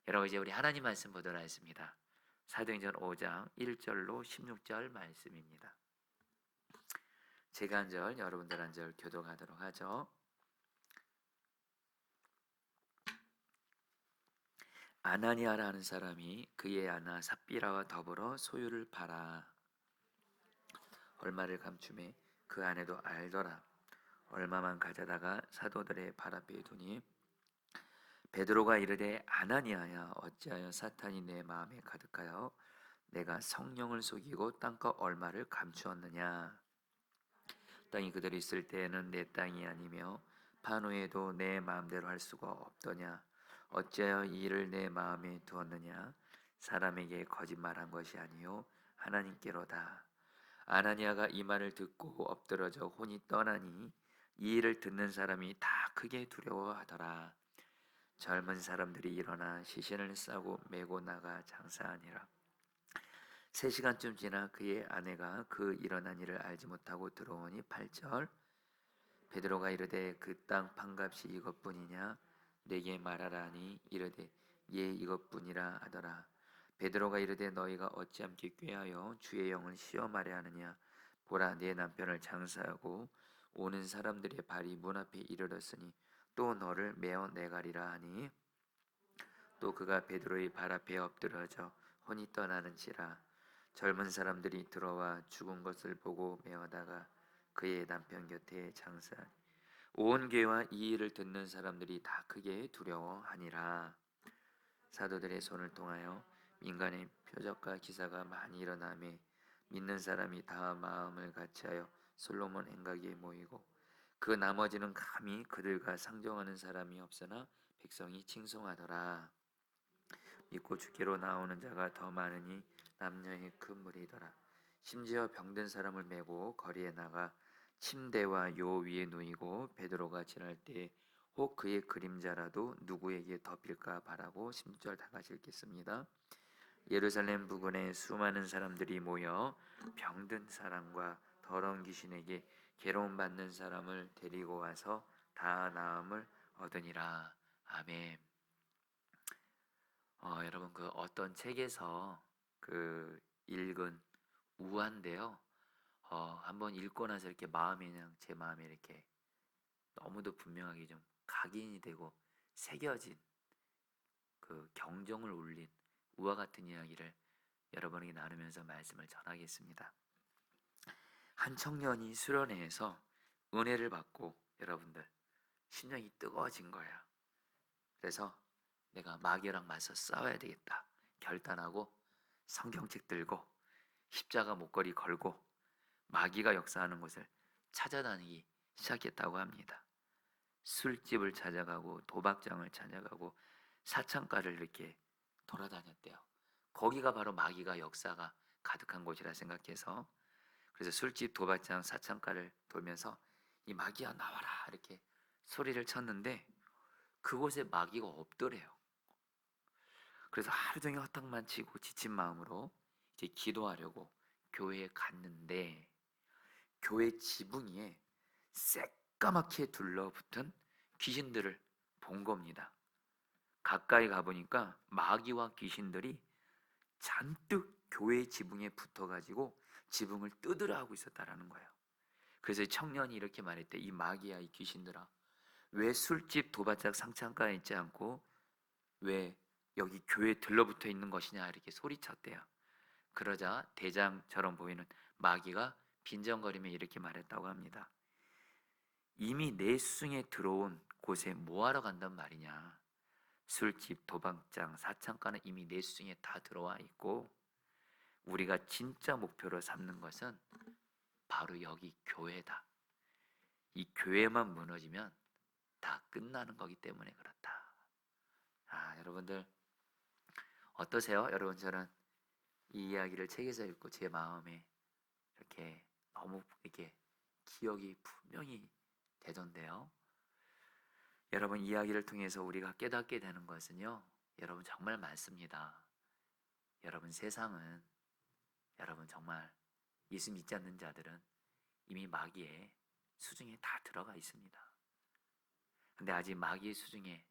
여러분, 이제 우리 하나님 말씀 보도록 하겠습니다. 사도행전 5장 1절로 16절 말씀입니다. 제가 한 절, 여러분들 한 절 교독하도록 하죠. 아나니아라는 사람이 그의 아나 삽비라와 더불어 소유를 팔아 얼마를 감추매 그 아내도 알더라. 얼마만 가져다가 사도들의 발 앞에 두니 베드로가 이르되 아나니아야, 어찌하여 사탄이 내 마음에 가득하여 내가 성령을 속이고 땅값 얼마를 감추었느냐. 땅이 그대로 있을 때에는 내 땅이 아니며 판 후에도 내 마음대로 할 수가 없더냐. 어찌하여 이 일을 내 마음에 두었느냐. 사람에게 거짓말한 것이 아니요 하나님께로다. 아나니아가 이 말을 듣고 엎드러져 혼이 떠나니 이 일을 듣는 사람이 다 크게 두려워하더라. 젊은 사람들이 일어나 시신을 싸고 메고 나가 장사하니라. 3시간쯤 지나 그의 아내가 그 일어난 일을 알지 못하고 들어오니 8절. 베드로가 이르되 그 땅 판값이 이것뿐이냐 내게 말하라 하니 이르되 예 이것뿐이라 하더라. 베드로가 이르되 너희가 어찌 함께 꾀하여 주의 영을 시험하려 하느냐. 보라, 내 남편을 장사하고 오는 사람들의 발이 문 앞에 이르렀으니 또 너를 메어 내가리라 하니 또 그가 베드로의 발 앞에 엎드러져 혼이 떠나는지라. 젊은 사람들이 들어와 죽은 것을 보고 메어다가 그의 남편 곁에 장사하니 온 교회와 이 일을 듣는 사람들이 다 크게 두려워하니라. 사도들의 손을 통하여 민간의 표적과 기사가 많이 일어나매 믿는 사람이 다 마음을 같이하여 솔로몬 행각에 모이고 그 나머지는 감히 그들과 상종하는 사람이 없으나 백성이 칭송하더라. 믿고 주께로 나오는 자가 더 많으니 남녀의 큰 무리더라. 심지어 병든 사람을 메고 거리에 나가 침대와 요 위에 누이고 베드로가 지날 때 혹 그의 그림자라도 누구에게 덮일까 바라고 16절 다 같이 읽겠습니다. 예루살렘 부근에 수많은 사람들이 모여 병든 사람과 더러운 귀신에게 괴로움 받는 사람을 데리고 와서 다 나음을 얻으니라. 아멘. 여러분, 그 어떤 책에서 그 읽은 우화인데요. 한번 읽고 나서 이렇게 마음이 그냥 제 마음에 이렇게 너무도 분명하게 좀 각인이 되고 새겨진 그 경종을 울린 우화 같은 이야기를 여러분에게 나누면서 말씀을 전하겠습니다. 한 청년이 수련회에서 은혜를 받고 여러분들 심령이 뜨거워진 거예요. 그래서 내가 마귀랑 맞서 싸워야 되겠다 결단하고 성경책 들고 십자가 목걸이 걸고 마귀가 역사하는 곳을 찾아다니기 시작했다고 합니다. 술집을 찾아가고 도박장을 찾아가고 사창가를 이렇게 돌아다녔대요. 거기가 바로 마귀가 역사가 가득한 곳이라 생각해서 그래서 술집, 도박장, 사창가를 돌면서 이 마귀야 나와라 이렇게 소리를 쳤는데 그곳에 마귀가 없더래요. 그래서 하루 종일 헛탕만 치고 지친 마음으로 이제 기도하려고 교회에 갔는데 교회 지붕 위에 새까맣게 둘러붙은 귀신들을 본 겁니다. 가까이 가보니까 마귀와 귀신들이 잔뜩 교회 지붕에 붙어가지고 지붕을 뜯으려 하고 있었다라는 거예요. 그래서 청년이 이렇게 말했대. 이 마귀야, 이 귀신들아, 왜 술집 도박장 상창가에 있지 않고 왜 여기 교회에 들러붙어 있는 것이냐 이렇게 소리쳤대요. 그러자 대장처럼 보이는 마귀가 빈정거리며 이렇게 말했다고 합니다. 이미 내 수중에 들어온 곳에 뭐하러 간단 말이냐. 술집, 도박장, 사창가는 이미 내 수중에 다 들어와 있고 우리가 진짜 목표로 삼는 것은 바로 여기 교회다. 이 교회만 무너지면 다 끝나는 거기 때문에 그렇다. 여러분들 어떠세요? 여러분, 저는 이 이야기를 책에서 읽고 제 마음에 이렇게 너무 이렇게 기억이 분명히 되던데요. 여러분, 이야기를 통해서 우리가 깨닫게 되는 것은요, 여러분 정말 많습니다. 여러분, 세상은 여러분 정말 예수 믿지 않는 자들은 이미 마귀의 수중에 다 들어가 있습니다. 근데 아직 마귀의 수중에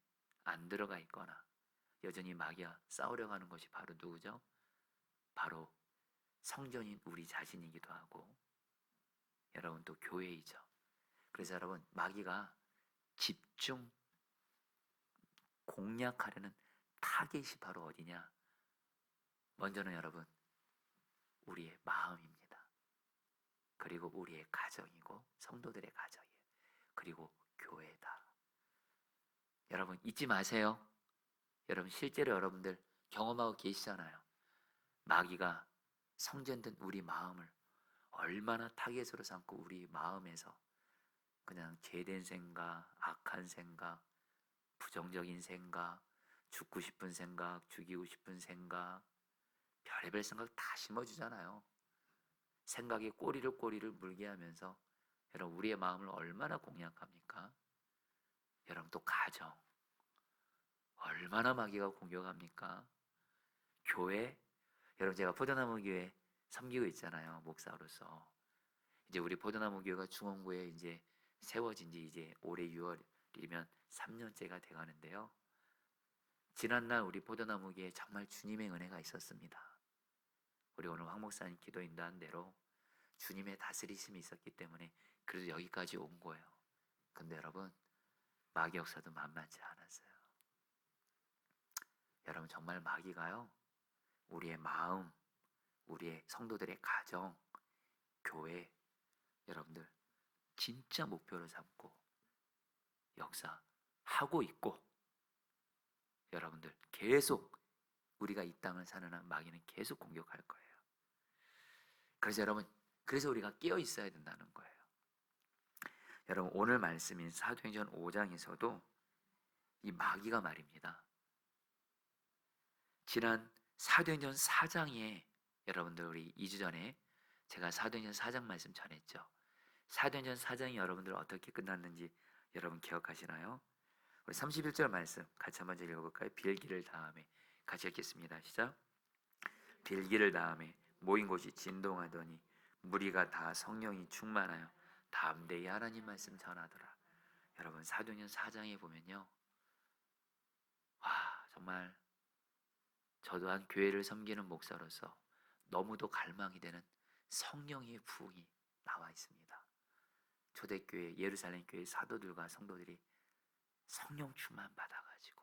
안 들어가 있거나 여전히 마귀와 싸우려고 하는 것이 바로 누구죠? 바로 성전인 우리 자신이기도 하고, 여러분, 또 교회이죠. 그래서 여러분, 마귀가 집중 공략하려는 타겟이 바로 어디냐? 먼저는 여러분, 우리의 마음입니다. 그리고 우리의 가정이고, 성도들의 가정이에요. 그리고 교회다. 여러분, 잊지 마세요. 여러분, 실제로 여러분들 경험하고 계시잖아요. 마귀가 성전된 우리 마음을 얼마나 타겟으로 삼고, 우리 마음에서 그냥 죄된 생각, 악한 생각, 부정적인 생각, 죽고 싶은 생각, 죽이고 싶은 생각, 별의별 생각 다 심어주잖아요. 생각에 꼬리를 물게 하면서 여러분, 우리의 마음을 얼마나 공략합니까? 여러분, 또 가정 얼마나 마귀가 공격합니까? 교회, 여러분, 제가 포도나무 교회 섬기고 있잖아요, 목사로서. 이제 우리 포도나무 교회가 중원구에 이제 세워진 지 이제 올해 6월이면 3년째가 돼가는데요. 지난날 우리 포도나무 교회에 정말 주님의 은혜가 있었습니다. 우리 오늘 황 목사님 기도 인도한 대로 주님의 다스리심이 있었기 때문에 그래도 여기까지 온 거예요. 근데 여러분, 마귀 역사도 만만치 않았어요. 여러분, 정말 마귀가요, 우리의 마음, 우리의 성도들의 가정, 교회, 여러분들 진짜 목표로 삼고 역사하고 있고, 여러분들 계속 우리가 이 땅을 사는 한 마귀는 계속 공격할 거예요. 그래서 여러분, 그래서 우리가 깨어 있어야 된다는 거예요. 여러분, 오늘 말씀인 사도행전 5장에서도 이 마귀가 말입니다. 지난 사도행전 4장에 여러분들, 우리 2주 전에 제가 사도행전 4장 말씀 전했죠. 사도행전 4장이 여러분들 어떻게 끝났는지 여러분 기억하시나요? 우리 31절 말씀 같이 한번 읽어볼까요? 빌기를 다음에 같이 읽겠습니다. 시작. 빌기를 다음에 모인 곳이 진동하더니 무리가 다 성령이 충만하여 담대히 하나님 말씀 전하더라. 여러분, 사도행전 4장에 보면요, 와, 정말 저도 한 교회를 섬기는 목사로서 너무도 갈망이 되는 성령의 부흥이 나와 있습니다. 초대교회, 예루살렘 교회 사도들과 성도들이 성령 충만 받아가지고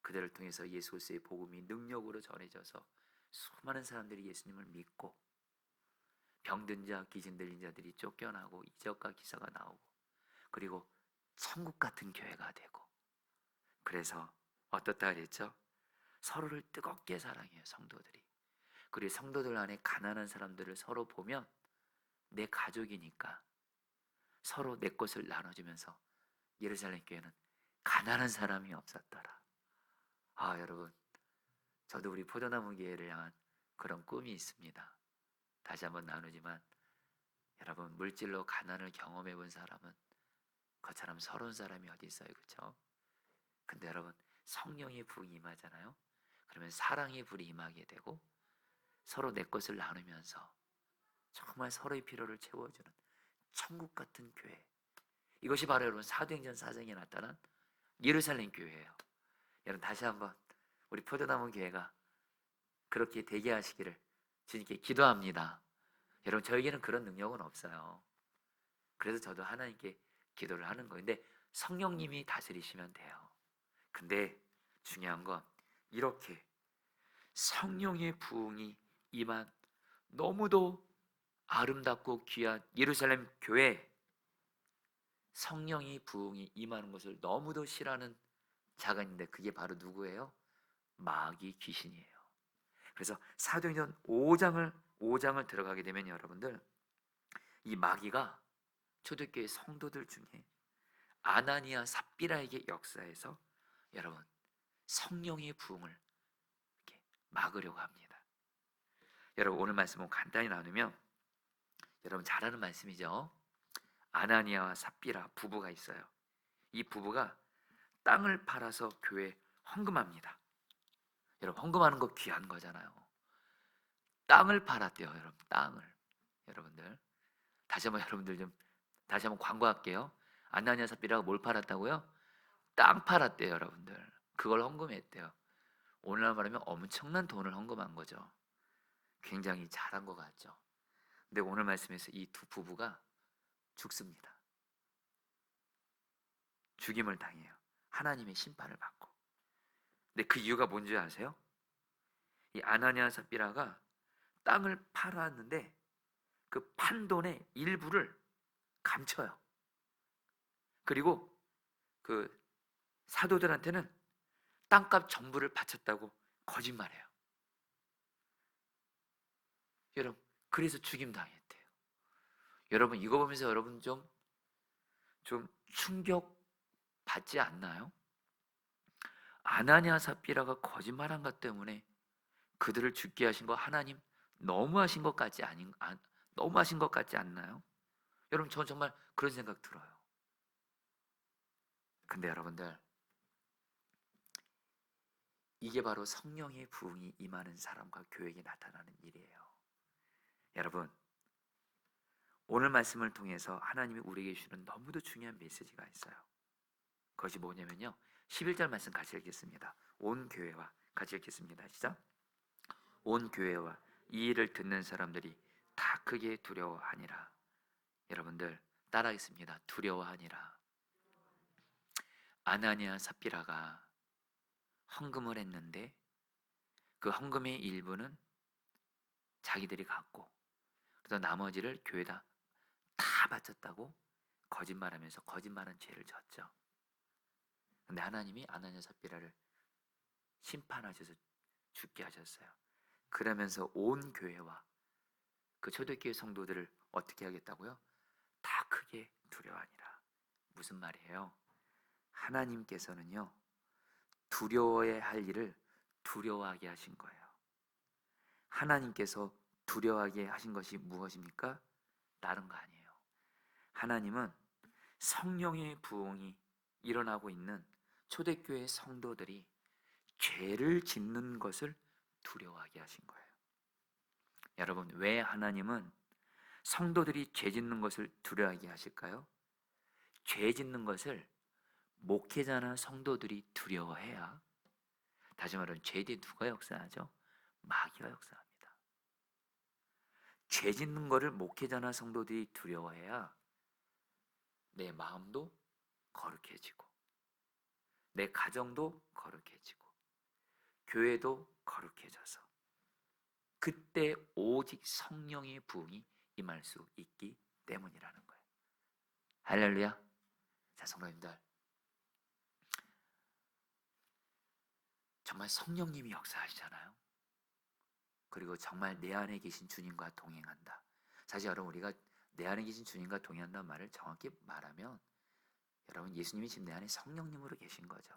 그들을 통해서 예수 그리스도의 복음이 능력으로 전해져서 수많은 사람들이 예수님을 믿고, 병든 자, 기진 들린 자들이 쫓겨나고 이적과 기사가 나오고, 그리고 천국 같은 교회가 되고. 그래서 어떻다 그랬죠? 서로를 뜨겁게 사랑해요, 성도들이. 그리고 성도들 안에 가난한 사람들을 서로 보면 내 가족이니까 서로 내 것을 나눠주면서 예루살렘 교회는 가난한 사람이 없었더라. 아, 여러분, 저도 우리 포도나무 교회를 향한 그런 꿈이 있습니다. 다시 한번 나누지만, 여러분, 물질로 가난을 경험해 본 사람은 그처럼 서러운 사람이 어디 있어요, 그렇죠? 근데 여러분, 성령의 부흥이 임하잖아요. 그러면 사랑의 불이 임하게 되고, 서로 내 것을 나누면서 정말 서로의 필요를 채워주는 천국 같은 교회, 이것이 바로 여러분 사도행전 4장에 나타난 예루살렘 교회예요. 여러분, 다시 한번 우리 포도나무 교회가 그렇게 되게 하시기를 주님께 기도합니다. 여러분, 저에게는 그런 능력은 없어요. 그래서 저도 하나님께 기도를 하는 거예요. 근데 성령님이 다스리시면 돼요. 근데 중요한 건 이렇게 성령의 부흥이 임한 너무도 아름답고 귀한 예루살렘 교회, 성령의 부흥이 임하는 것을 너무도 싫어하는 자가 있는데 그게 바로 누구예요? 마귀, 귀신이에요. 그래서 사도행전 5장을 들어가게 되면 여러분들, 이 마귀가 초대교회 성도들 중에 아나니아 삽비라에게 역사해서 여러분 성령의 부흥을 이렇게 막으려고 합니다. 여러분, 오늘 말씀은 간단히 나누면 여러분 잘 아는 말씀이죠. 아나니아와 삽비라 부부가 있어요. 이 부부가 땅을 팔아서 교회에 헌금합니다. 여러분, 헌금하는 거 귀한 거잖아요. 땅을 팔았대요, 여러분. 땅을. 여러분들 다시 한번, 여러분들 좀 다시 한번 광고할게요. 아나니아 삽비라가 뭘 팔았다고요? 땅 팔았대요, 여러분들. 그걸 헌금했대요. 오늘날 말하면 엄청난 돈을 헌금한 거죠. 굉장히 잘한 것 같죠. 근데 오늘 말씀에서 이 두 부부가 죽습니다. 죽임을 당해요. 하나님의 심판을 받고. 근데 그 이유가 뭔지 아세요? 이 아나니아 삽비라가 땅을 팔았는데 그 판 돈의 일부를 감춰요. 그리고 그 사도들한테는 땅값 전부를 바쳤다고 거짓말해요. 여러분, 그래서 죽임 당했대요. 여러분, 이거 보면서 여러분 좀 충격 받지 않나요? 아나니아 삽비라가 거짓말한 것 때문에 그들을 죽게 하신 거 하나님 너무하신 것 같지 너무하신 것 같지 않나요? 여러분, 저 정말 그런 생각 들어요. 근데 여러분들, 이게 바로 성령의 부흥이 임하는 사람과 교회에 나타나는 일이에요. 여러분, 오늘 말씀을 통해서 하나님이 우리에게 주는 너무도 중요한 메시지가 있어요. 그것이 뭐냐면요, 11절 말씀 같이 읽겠습니다. 온 교회와 같이 읽겠습니다. 시작. 온 교회와 이 일을 듣는 사람들이 다 크게 두려워하니라. 여러분들 따라하겠습니다. 두려워하니라. 아나니아 삽비라가 헌금을 했는데 그 헌금의 일부는 자기들이 갖고, 그래서 나머지를 교회에다 다 바쳤다고 거짓말하면서 거짓말한 죄를 졌죠. 근데 하나님이 아나니아 삽비라를 심판하셔서 죽게 하셨어요. 그러면서 온 교회와 그 초대교회 성도들을 어떻게 하겠다고요? 다 크게 두려워하니라. 무슨 말이에요? 하나님께서는요, 두려워해야 할 일을 두려워하게 하신 거예요. 하나님께서 두려워하게 하신 것이 무엇입니까? 다른 거 아니에요. 하나님은 성령의 부흥이 일어나고 있는 초대교회 성도들이 죄를 짓는 것을 두려워하게 하신 거예요. 여러분, 왜 하나님은 성도들이 죄 짓는 것을 두려워하게 하실까요? 죄 짓는 것을 목회자나 성도들이 두려워해야, 다시 말하면 죄 뒤에 누가 역사하죠? 마귀가 역사합니다. 죄 짓는 것을 목회자나 성도들이 두려워해야 내 마음도 거룩해지고, 내 가정도 거룩해지고, 교회도 거룩해져서 그때 오직 성령의 부흥이 임할 수 있기 때문이라는 거예요. 할렐루야. 자, 성도님들, 정말 성령님이 역사하시잖아요. 그리고 정말 내 안에 계신 주님과 동행한다. 사실 여러분, 우리가 내 안에 계신 주님과 동행한다는 말을 정확히 말하면, 여러분, 예수님이 지금 내 안에 성령님으로 계신 거죠.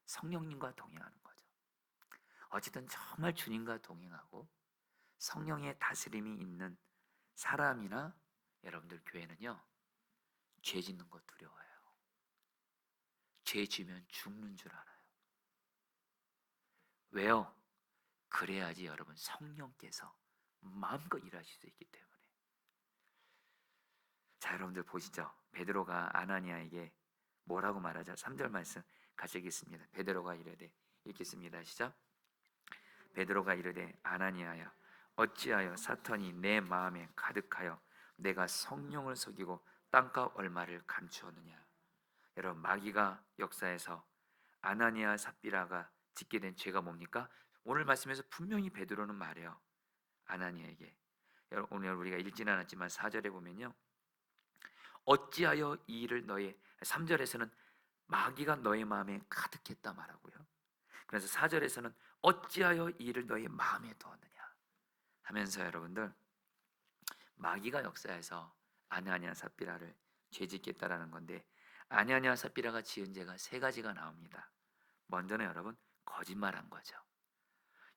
성령님과 동행하는 거죠. 어쨌든 정말 주님과 동행하고 성령의 다스림이 있는 사람이나 여러분들 교회는요, 죄 짓는 거 두려워해요. 죄 지면 죽는 줄 알아요. 왜요? 그래야지 여러분 성령께서 마음껏 일하실 수 있기 때문에. 자, 여러분들 보시죠. 베드로가 아나니아에게 뭐라고 말하자. 3절 말씀 같이 읽겠습니다. 베드로가 이르되, 읽겠습니다. 시작. 베드로가 이르되 아나니아야, 어찌하여 사탄이 내 마음에 가득하여 내가 성령을 속이고 땅값 얼마를 감추었느냐. 여러분, 마귀가 역사에서 아나니아 삽비라가 짓게 된 죄가 뭡니까? 오늘 말씀에서 분명히 베드로는 말해요. 아나니아에게. 오늘 우리가 읽지는 않았지만 4절에 보면요, 어찌하여 이 일을 너의, 3절에서는 마귀가 너의 마음에 가득했다 말하고요, 그래서 4절에서는 어찌하여 이 일을 너의 마음에 두었느냐 하면서 여러분들, 마귀가 역사해서 아나니아 삽비라를 죄짓겠다라는 건데, 아나니아 삽비라가 지은 죄가 세 가지가 나옵니다. 먼저는 여러분, 거짓말한 거죠.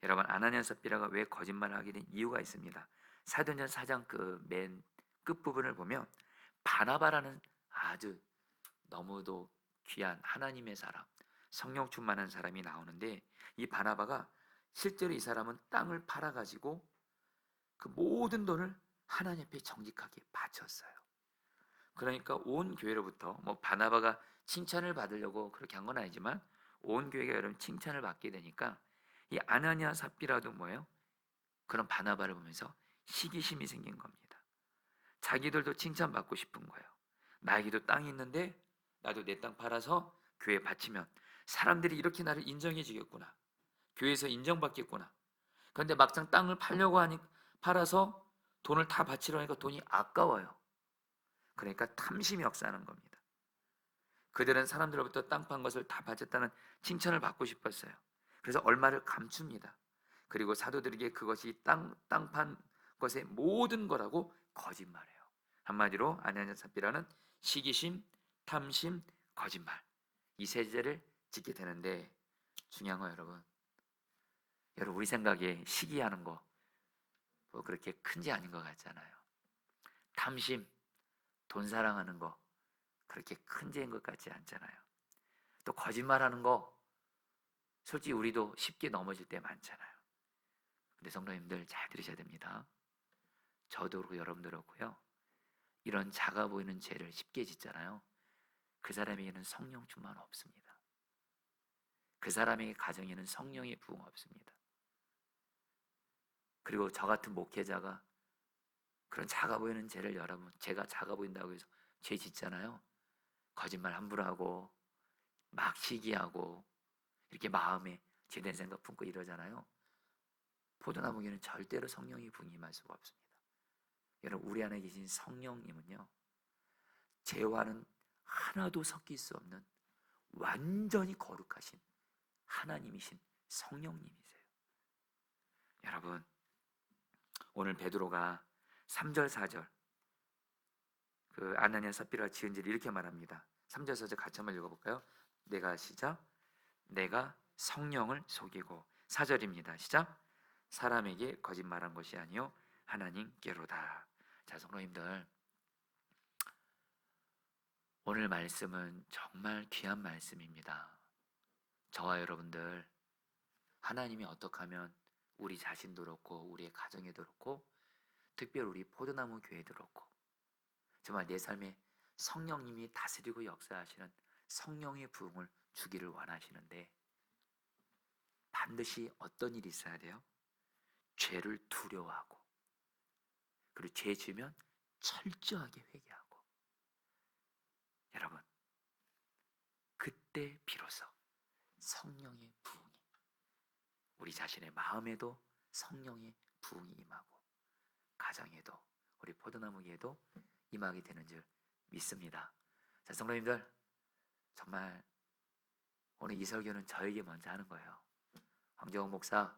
여러분, 아나니아 삽비라가 왜 거짓말을 하게 된 이유가 있습니다. 사도행전 4장 그 맨 끝부분을 보면 바나바라는 아주 너무도 귀한 하나님의 사람, 성령 충만한 사람이 나오는데, 이 바나바가 실제로 이 사람은 땅을 팔아가지고 그 모든 돈을 하나님 앞에 정직하게 바쳤어요. 그러니까 온 교회로부터, 뭐 바나바가 칭찬을 받으려고 그렇게 한 건 아니지만 온 교회가 여러분 칭찬을 받게 되니까 이 아나니아 삽비라도 뭐예요? 그런 바나바를 보면서 시기심이 생긴 겁니다. 자기들도 칭찬받고 싶은 거예요. 나에게도 땅이 있는데 나도 내 땅 팔아서 교회에 바치면 사람들이 이렇게 나를 인정해 주겠구나. 교회에서 인정받겠구나. 그런데 막상 땅을 팔려고 하니 팔아서 돈을 다 바치려 하니까 돈이 아까워요. 그러니까 탐심이 역사하는 겁니다. 그들은 사람들로부터 땅 판 것을 다 바쳤다는 칭찬을 받고 싶었어요. 그래서 얼마를 감춥니다. 그리고 사도들에게 그것이 땅 판 것의 모든 거라고 거짓말해요. 한마디로 아나니아 삽비라는 시기심, 탐심, 거짓말, 이 세 죄를 짓게 되는데, 중요한 거 여러분 우리 생각에 시기하는 거 뭐 그렇게 큰지 아닌 것 같잖아요. 탐심, 돈 사랑하는 거 그렇게 큰 죄인 것 같지 않잖아요. 또 거짓말하는 거 솔직히 우리도 쉽게 넘어질 때 많잖아요. 근데 성도님들 잘 들으셔야 됩니다. 저도 그렇고 여러분도 그렇고요, 이런 작아 보이는 죄를 쉽게 짓잖아요. 그 사람에게는 성령 충만 없습니다. 그 사람에게 가정에는 성령의 부흥 없습니다. 그리고 저 같은 목회자가 그런 작아 보이는 죄를, 여러분 제가 작아 보인다고 해서 죄 짓잖아요. 거짓말 함부로 하고 막 시기하고 이렇게 마음에 죄된 생각 품고 이러잖아요. 포도나무에는 절대로 성령이 부흥 임할 수가 없습니다. 여러분 우리 안에 계신 성령님은요, 죄와는 하나도 섞일 수 없는 완전히 거룩하신 하나님이신 성령님이세요. 여러분 오늘 베드로가 3절 4절 그 아나니아 삽비라가 지은 죄를 이렇게 말합니다. 3절 4절 같이 한번 읽어볼까요? 내가 시작. 내가 성령을 속이고, 4절입니다. 시작. 사람에게 거짓말한 것이 아니요 하나님께로다. 자, 성도님들 오늘 말씀은 정말 귀한 말씀입니다. 저와 여러분들 하나님이 어떻게 하면 우리 자신도 그렇고 우리의 가정에도 그렇고 특별히 우리 포도나무 교회도 그렇고 정말 내 삶에 성령님이 다스리고 역사하시는 성령의 부흥을 주기를 원하시는데, 반드시 어떤 일이 있어야 돼요? 죄를 두려워하고, 그리고 죄 지으면 철저하게 회개하고, 여러분 그때 비로소 성령의 부흥이 우리 자신의 마음에도 성령의 부흥이 임하고 가정에도 우리 포도나무에도 임하게 되는 줄 믿습니다. 자, 성도님들 정말 오늘 이 설교는 저에게 먼저 하는 거예요. 황정호 목사,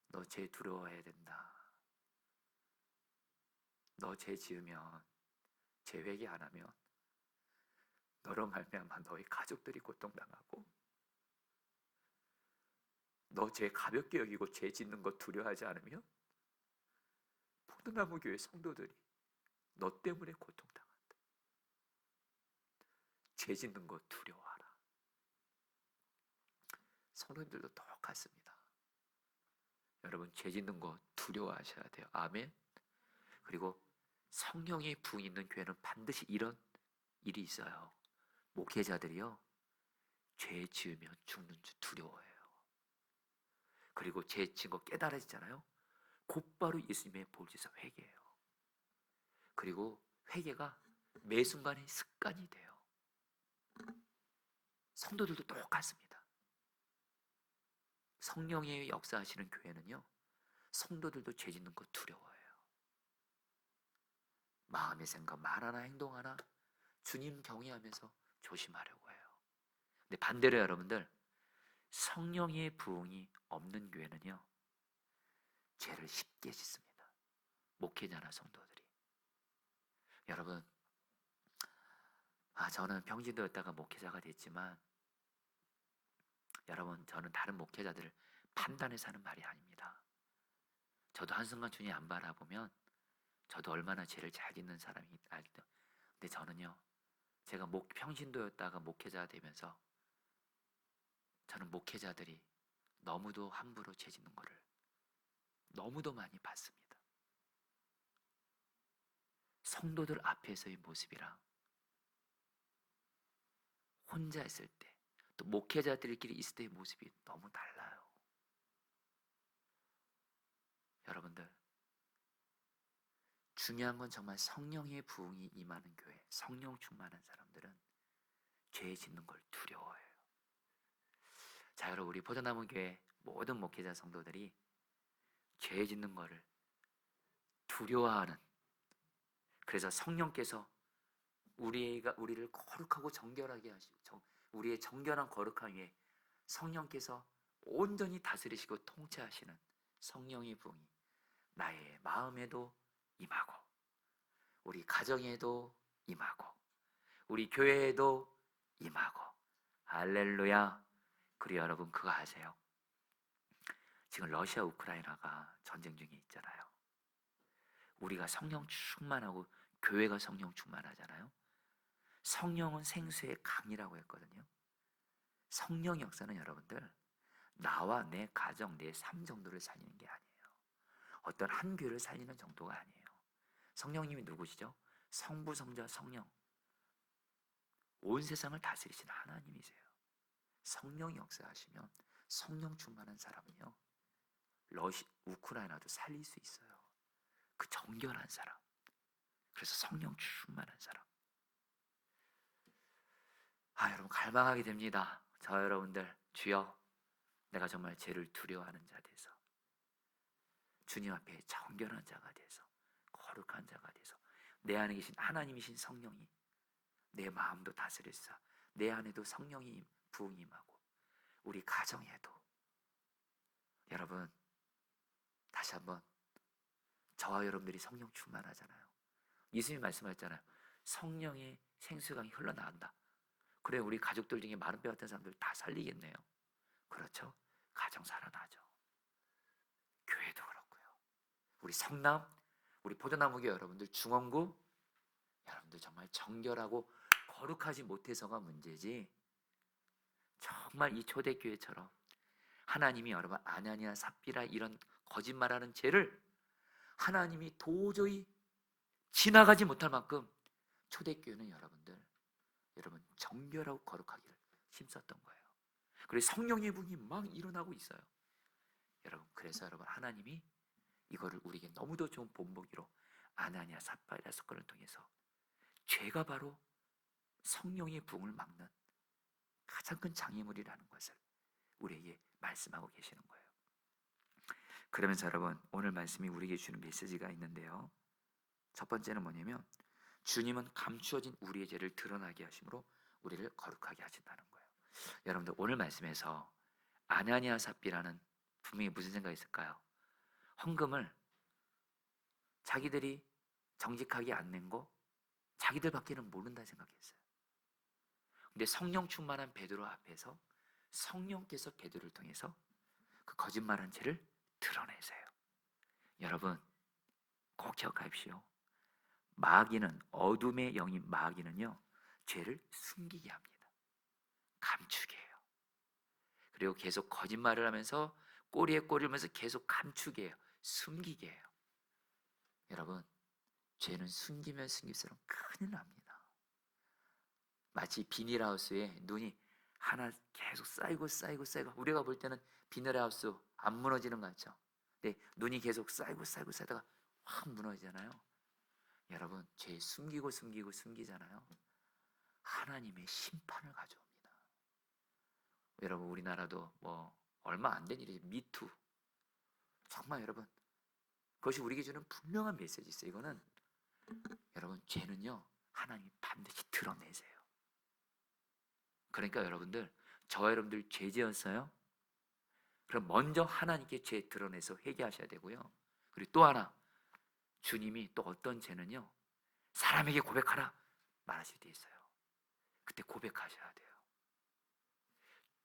너 죄 두려워해야 된다. 너 죄 지으면, 죄 회개 안 하면 너로 말미암아 너의 가족들이 고통당하고, 너 죄 가볍게 여기고 죄 짓는 거 두려워하지 않으면 포도나무 교회 성도들이 너 때문에 고통당한다. 죄 짓는 거 두려워하라. 성도님들도 똑같습니다. 여러분 죄 짓는 거 두려워하셔야 돼요. 아멘. 그리고 성령의 부흥이 있는 교회는 반드시 이런 일이 있어요. 목회자들이요, 죄 지으면 죽는 줄 두려워해요. 그리고 죄 지은 거 깨달아지잖아요. 곧바로 예수님의 보혈에서 회개해요. 그리고 회개가 매 순간의 습관이 돼요. 성도들도 똑같습니다. 성령의 역사하시는 교회는요, 성도들도 죄 짓는 거 두려워해요. 마음의 생각, 말 하나 행동 하나 주님 경외하면서 조심하려고 해요. 근데 반대로 여러분들 성령의 부흥이 없는 교회는요, 죄를 쉽게 짓습니다. 목회자나 성도들이. 여러분 저는 평신도였다가 목회자가 됐지만, 여러분 저는 다른 목회자들을 판단해서 하는 말이 아닙니다. 저도 한순간 주님 안 바라보면 저도 얼마나 죄를 잘 짓는 사람이 알죠. 근데 저는요, 제가 평신도였다가 목회자가 되면서 저는 목회자들이 너무도 함부로 죄 짓는 거를 너무도 많이 봤습니다. 성도들 앞에서의 모습이랑 혼자 있을 때, 또 목회자들끼리 있을 때의 모습이 너무 달라요. 여러분들, 중요한 건 정말 성령의 부흥이 임하는 교회, 성령 충만한 사람들은 죄 짓는 걸 두려워해요. 자, 여러분, 우리 포도나무 교회 모든 목회자 성도들이 죄 짓는 거를 두려워하는, 그래서 성령께서 우리를 거룩하고 정결하게 하시고, 우리의 정결한 거룩함 위에 성령께서 온전히 다스리시고 통치하시는 성령의 부흥이 나의 마음에도 임하고, 우리 가정에도 임하고, 우리 교회에도 임하고. 할렐루야. 그리고 여러분, 그거 아세요? 지금 러시아 우크라이나가 전쟁 중에 있잖아요. 우리가 성령 충만하고 교회가 성령 충만하잖아요. 성령은 생수의 강이라고 했거든요. 성령 역사는 여러분들, 나와 내 가정, 내 삶 정도를 살리는 게 아니에요. 어떤 한 교회를 살리는 정도가 아니에요. 성령님이 누구시죠? 성부, 성자, 성령, 온 세상을 다스리시는 하나님이세요. 성령이 역사하시면 성령 충만한 사람은요, 우크라이나도 살릴 수 있어요. 그 정결한 사람, 그래서 성령 충만한 사람. 여러분, 갈망하게 됩니다. 저 여러분들, 주여, 내가 정말 죄를 두려워하는 자 돼서, 주님 앞에 정결한 자가 돼서, 거룩한 자가 돼서, 내 안에 계신 하나님이신 성령이 내 마음도 다스리사 내 안에도 성령이 부흥이 임하고, 우리 가정에도. 여러분, 다시 한번, 저와 여러분들이 성령 충만하잖아요. 예수님이 말씀하셨잖아요. 성령의 생수강이 흘러나온다. 그래, 우리 가족들 중에 마른 뼈 같은 사람들 다 살리겠네요. 그렇죠? 가정 살아나죠. 교회도 그렇고요. 우리 성남, 우리 포도나무교 여러분들, 중원구 여러분들 정말 정결하고 거룩하지 못해서가 문제지, 정말 이 초대교회처럼 하나님이 여러분 아나니아 삽비라 이런 거짓말하는 죄를 하나님이 도저히 지나가지 못할 만큼 초대교회는 여러분 정결하고 거룩하기를 힘썼던 거예요. 그래서 성령의 부흥이 막 일어나고 있어요. 여러분, 그래서 여러분, 하나님이 이거를 우리에게 너무도 좋은 본보기로 아나니아 삽비라 사건을 통해서 죄가 바로 성령의 부흥을 막는 가장 큰 장애물이라는 것을 우리에게 말씀하고 계시는 거예요. 그러면서 여러분, 오늘 말씀이 우리에게 주는 메시지가 있는데요, 첫 번째는 뭐냐면, 주님은 감추어진 우리의 죄를 드러나게 하심으로 우리를 거룩하게 하신다는 거예요. 여러분들, 오늘 말씀에서 아나니아 삽비라는 분명히 무슨 생각이 있을까요? 헌금을 자기들이 정직하게 안 낸 거 자기들밖에는 모른다 생각했어요. 근데 성령 충만한 베드로 앞에서 성령께서 베드로를 통해서 그 거짓말한 죄를 드러내세요. 여러분, 꼭 기억하십시오. 마귀는, 어둠의 영인 마귀는요, 죄를 숨기게 합니다. 감추게 해요. 그리고 계속 거짓말을 하면서 꼬리에 꼬리를 면서 계속 감추게 해요. 숨기게 해요. 여러분, 죄는 숨기면 숨길수록 큰일 납니다. 마치 비닐하우스에 눈이 하나 계속 쌓이고 쌓이고 쌓이고, 우리가 볼 때는 비닐하우스 안 무너지는 거 같죠? 근데 눈이 계속 쌓이고 쌓이고 쌓다가 확 무너지잖아요. 여러분, 죄 숨기고 숨기고 숨기잖아요. 하나님의 심판을 가져옵니다. 여러분, 우리나라도 뭐 얼마 안 된 일이 미투. 정말 여러분, 그것이 우리에게 주는 분명한 메시지 있어요. 이거는 여러분, 죄는요, 하나님이 반드시 드러내세요. 그러니까 여러분들, 저와 여러분들 죄 지었어요? 그럼 먼저 하나님께 죄 드러내서 회개하셔야 되고요. 그리고 또 하나, 주님이 또 어떤 죄는요, 사람에게 고백하라 말하실 때 있어요. 그때 고백하셔야 돼요.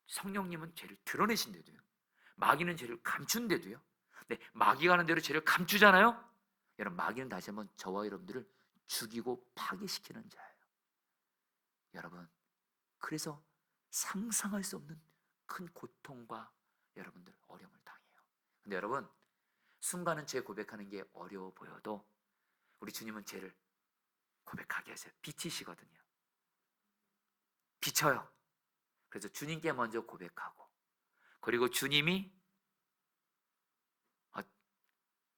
성령님은 죄를 드러내신데도요, 마귀는 죄를 감춘데도요. 네, 마귀가 하는 대로 죄를 감추잖아요. 여러분, 마귀는 다시 한번 저와 여러분들을 죽이고 파괴시키는 자예요. 여러분, 그래서 상상할 수 없는 큰 고통과 여러분들 어려움을 당해요. 근데 여러분, 순간은 죄 고백하는 게 어려워 보여도 우리 주님은 죄를 고백하게 하세요. 비치시거든요. 비쳐요. 그래서 주님께 먼저 고백하고, 그리고 주님이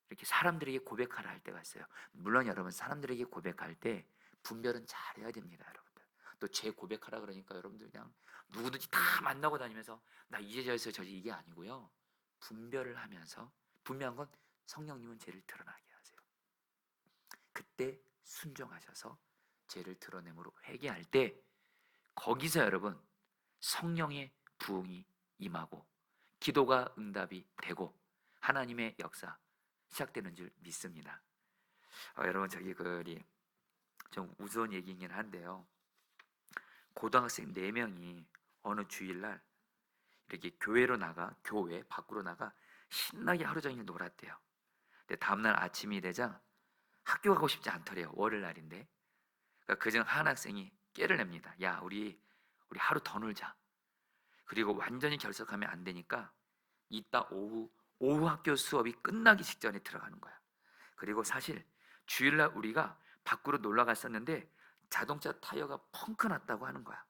이렇게 사람들에게 고백하라 할 때가 있어요. 물론 여러분, 사람들에게 고백할 때 분별은 잘해야 됩니다, 여러분들. 또 제 고백하라 그러니까 여러분들 그냥 누구든지 다 만나고 다니면서 나 이제 저에서 저지, 이게 아니고요. 분별을 하면서, 분명한 건 성령님은 죄를 드러나게 하세요. 그때 순종하셔서 죄를 드러내므로 회개할 때, 거기서 여러분 성령의 부흥이 임하고 기도가 응답이 되고 하나님의 역사 시작되는 줄 믿습니다. 여러분, 저기 좀 우스운 얘기긴 한데요. 고등학생 4명이 어느 주일날 이렇게 교회 밖으로 나가 신나게 하루 종일 놀았대요. 근데 다음날 아침이 되자 학교 가고 싶지 않더래요. 월요일 날인데. 그러니까 그중 한 학생이 깨를 냅니다. 야, 우리 하루 더 놀자. 그리고 완전히 결석하면 안 되니까 이따 오후 학교 수업이 끝나기 직전에 들어가는 거야. 그리고 사실 주일날 우리가 밖으로 놀러 갔었는데 자동차 타이어가 펑크 났다고 하는 거야.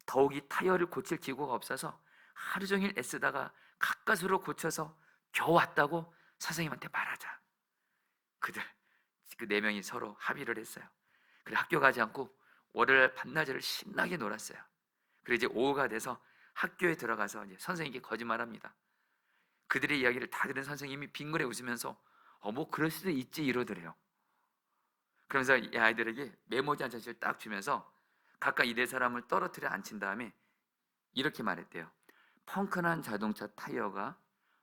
더욱이 타이어를 고칠 기구가 없어서 하루 종일 애쓰다가 가까스로 고쳐서 겨우 왔다고 선생님한테 말하자. 그 4명이 서로 합의를 했어요. 그래, 학교 가지 않고 월요일 반나절을 신나게 놀았어요. 그리고 이제 오후가 돼서 학교에 들어가서 이제 선생님께 거짓말합니다. 그들의 이야기를 다 들은 선생님이 빙그레 웃으면서 뭐 그럴 수도 있지 이러더래요. 그러면서 이 아이들에게 메모지 한 장씩을 딱 주면서 각각 이 4사람을 떨어뜨려 앉힌 다음에 이렇게 말했대요. 펑크난 자동차 타이어가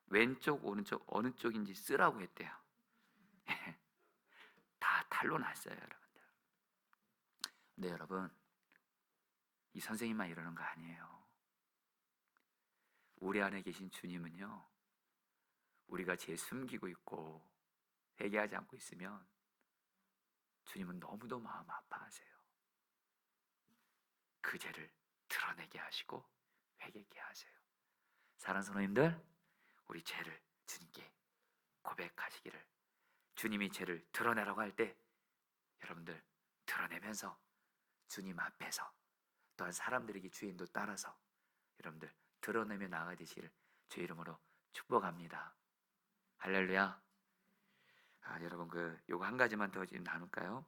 왼쪽 오른쪽 어느 쪽인지 쓰라고 했대요. 다 탈로 났어요, 여러분들. 근데 여러분, 이 선생님만 이러는 거 아니에요. 우리 안에 계신 주님은요, 우리가 죄 숨기고 있고 회개하지 않고 있으면 주님은 너무도 마음 아파하세요. 그 죄를 드러내게 하시고 회개케 하세요. 사랑하는 성도님들, 우리 죄를 주님께 고백하시기를, 주님이 죄를 드러내라고 할 때 여러분들 드러내면서 주님 앞에서 또한 사람들에게 주의 인도 따라서 여러분들 드러내며 나아가 되시기를 주의 이름으로 축복합니다. 할렐루야. 여러분, 요거 한 가지만 더 지금 나눌까요?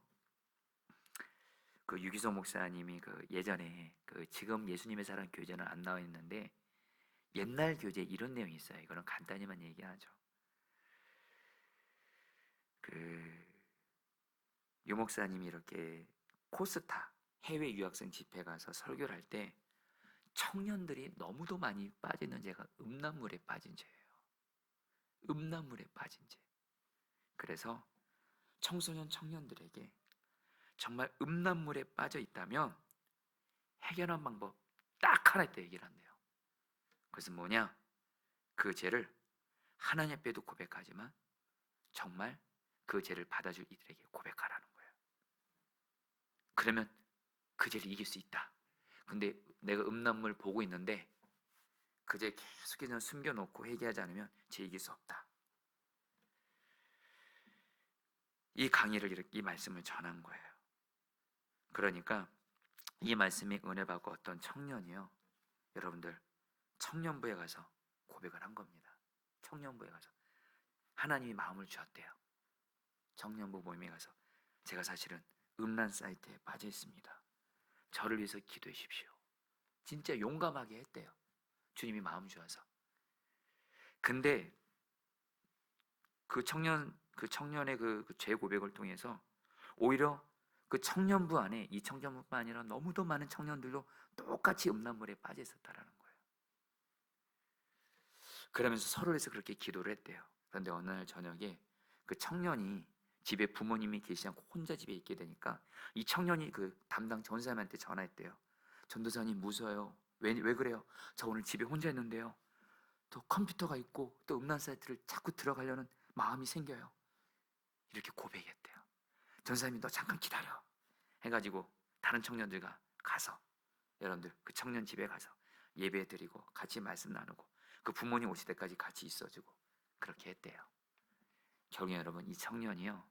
유기소 목사님이 예전에 지금 예수님의 사랑 교재는 안 나와 있는데 옛날 교재 이런 내용이 있어요. 이거는 간단히만 얘기하죠. 유 목사님이 이렇게 코스타 해외 유학생 집회 가서 설교를 할 때 청년들이 너무도 많이 빠지는 죄가 음란물에 빠진 죄예요. 음란물에 빠진 죄. 그래서 청소년 청년들에게 정말 음란물에 빠져 있다면 해결한 방법 딱 하나 있다 얘기를 한대요. 그것은 뭐냐? 그 죄를 하나님 앞에도 고백하지만 정말 그 죄를 받아줄 이들에게 고백하라는 거예요. 그러면 그 죄를 이길 수 있다. 근데 내가 음란물 보고 있는데 그 죄 계속해서 숨겨놓고 회개하지 않으면 죄 이길 수 없다. 이 강의를 이 말씀을 전한 거예요. 그러니까 이 말씀에 은혜 받고 어떤 청년이요, 여러분들 청년부에 가서 고백을 한 겁니다. 청년부에 가서 하나님이 마음을 주었대요. 청년부 모임에 가서 제가 사실은 음란 사이트에 빠져 있습니다. 저를 위해서 기도해 주십시오. 진짜 용감하게 했대요. 주님이 마음 주어서. 근데 그 청년의 죄 고백을 통해서 오히려 그 청년부 안에 이 청년부뿐 아니라 너무도 많은 청년들도 똑같이 음란물에 빠져 있었다라는 거예요. 그러면서 서로 해서 그렇게 기도를 했대요. 그런데 어느 날 저녁에 그 청년이 집에 부모님이 계시지 않고 혼자 집에 있게 되니까 이 청년이 담당 전사님한테 전화했대요. 전도사님 무서워요. 왜 그래요? 저 오늘 집에 혼자 있는데요, 또 컴퓨터가 있고 또 음란 사이트를 자꾸 들어가려는 마음이 생겨요. 이렇게 고백했대요. 전사님이 너 잠깐 기다려 해가지고 다른 청년들과 가서 여러분들 그 청년 집에 가서 예배 드리고 같이 말씀 나누고 그 부모님 오실 때까지 같이 있어주고 그렇게 했대요. 결국 여러분, 이 청년이요,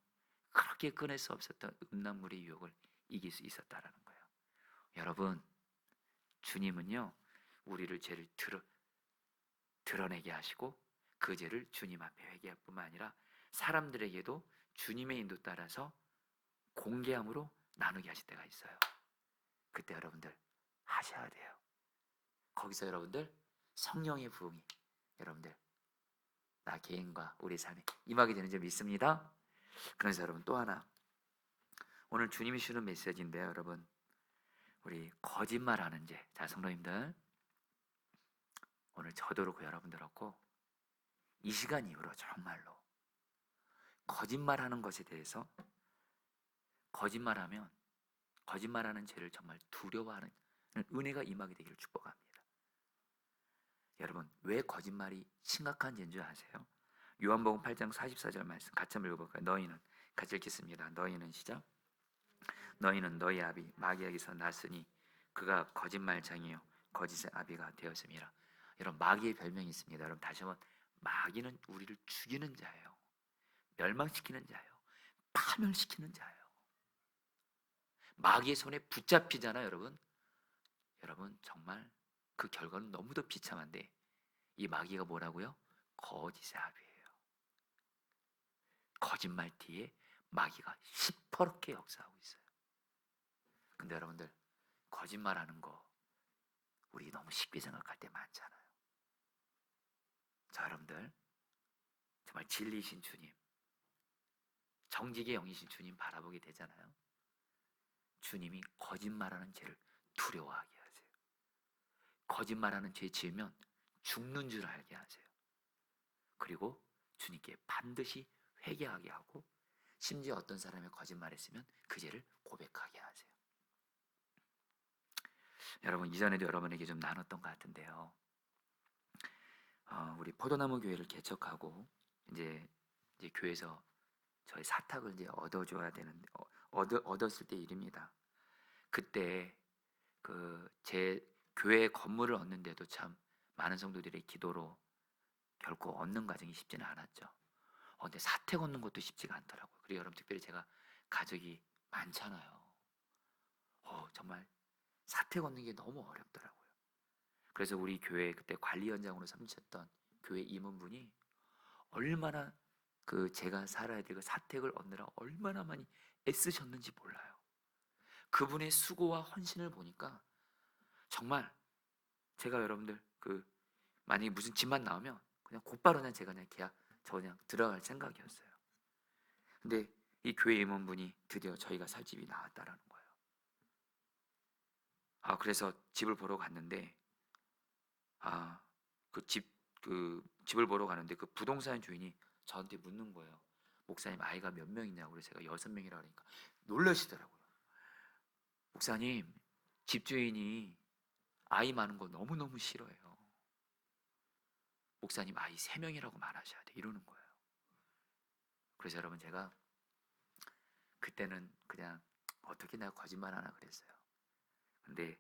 그렇게 끊을 수 없었던 음란물의 유혹을 이길 수 있었다라는 거예요. 여러분, 주님은요 우리를 죄를 드러내게 하시고 그 죄를 주님 앞에 회개할 뿐만 아니라 사람들에게도 주님의 인도 따라서 공개함으로 나누게 하실 때가 있어요. 그때 여러분들 하셔야 돼요. 거기서 여러분들 성령의 부흥이 여러분들 나 개인과 우리 삶에 임하게 되는 줄 믿습니다. 그래서 여러분 또 하나, 오늘 주님이 주는 메시지인데요. 여러분, 우리 거짓말하는 죄. 자, 성도님들, 오늘 저도 그렇고 여러분들 그렇고 이 시간 이후로 정말로 거짓말하는 것에 대해서, 거짓말하는 죄를 정말 두려워하는 은혜가 임하게 되기를 축복합니다. 여러분, 왜 거짓말이 심각한 죄인 줄 아세요? 요한복음 8장 44절 말씀 같이 한번 읽어볼까요? 너희는, 같이 읽겠습니다. 너희는, 시작. 너희는 너희 아비 마귀에게서 났으니 그가 거짓말장이요 거짓의 아비가 되었음이라. 여러분, 마귀의 별명이 있습니다. 여러분, 다시 한번, 마귀는 우리를 죽이는 자예요. 멸망시키는 자예요. 파멸시키는 자예요. 마귀의 손에 붙잡히잖아요. 여러분 정말 그 결과는 너무도 비참한데, 이 마귀가 뭐라고요? 거짓의 아비예요. 거짓말 뒤에 마귀가 시퍼렇게 역사하고 있어요. 근데 여러분들, 거짓말하는 거 우리 너무 쉽게 생각할 때 많잖아요. 자, 여러분들, 정말 진리이신 주님, 정직의 영이신 주님 바라보게 되잖아요. 주님이 거짓말하는 죄를 두려워하게 하세요. 거짓말하는 죄 지으면 죽는 줄 알게 하세요. 그리고 주님께 반드시 회개하게 하고, 심지어 어떤 사람이 거짓말했으면 그 죄를 고백하게 하세요. 여러분, 이전에도 여러분에게 좀 나눴던 것 같은데요. 우리 포도나무 교회를 개척하고 이제 교회에서 저희 사탁을 이제 얻어줘야 되는데, 얻었을 때 일입니다. 그때 제 교회 건물을 얻는데도 참 많은 성도들의 기도로 결코 얻는 과정이 쉽지는 않았죠. 근데 사택 얻는 것도 쉽지가 않더라고요. 그리고 여러분, 특별히 제가 가족이 많잖아요. 정말 사택 얻는 게 너무 어렵더라고요. 그래서 우리 교회 그때 관리원장으로 섬기셨던 교회 임원분이 얼마나 제가 살아야 될 그 사택을 얻느라 얼마나 많이 애쓰셨는지 몰라요. 그분의 수고와 헌신을 보니까 정말 제가, 여러분들, 만약에 무슨 집만 나오면 그냥 곧바로 저 그냥 들어갈 생각이었어요. 근데 이 교회 임원분이 드디어 저희가 살 집이 나왔다라는 거예요. 그래서 집을 보러 갔는데, 집을 보러 가는데 그 부동산 주인이 저한테 묻는 거예요. 목사님, 아이가 몇 명이냐고. 그래서 제가 6명이라고 하니까 놀라시더라고요. 목사님, 집주인이 아이 많은 거 너무너무 싫어해요. 목사님, 아이 3명이라고 말하셔야 돼. 이러는 거예요. 그래서 여러분, 제가 그때는 그냥 어떻게 내가 거짓말 하나 그랬어요. 근데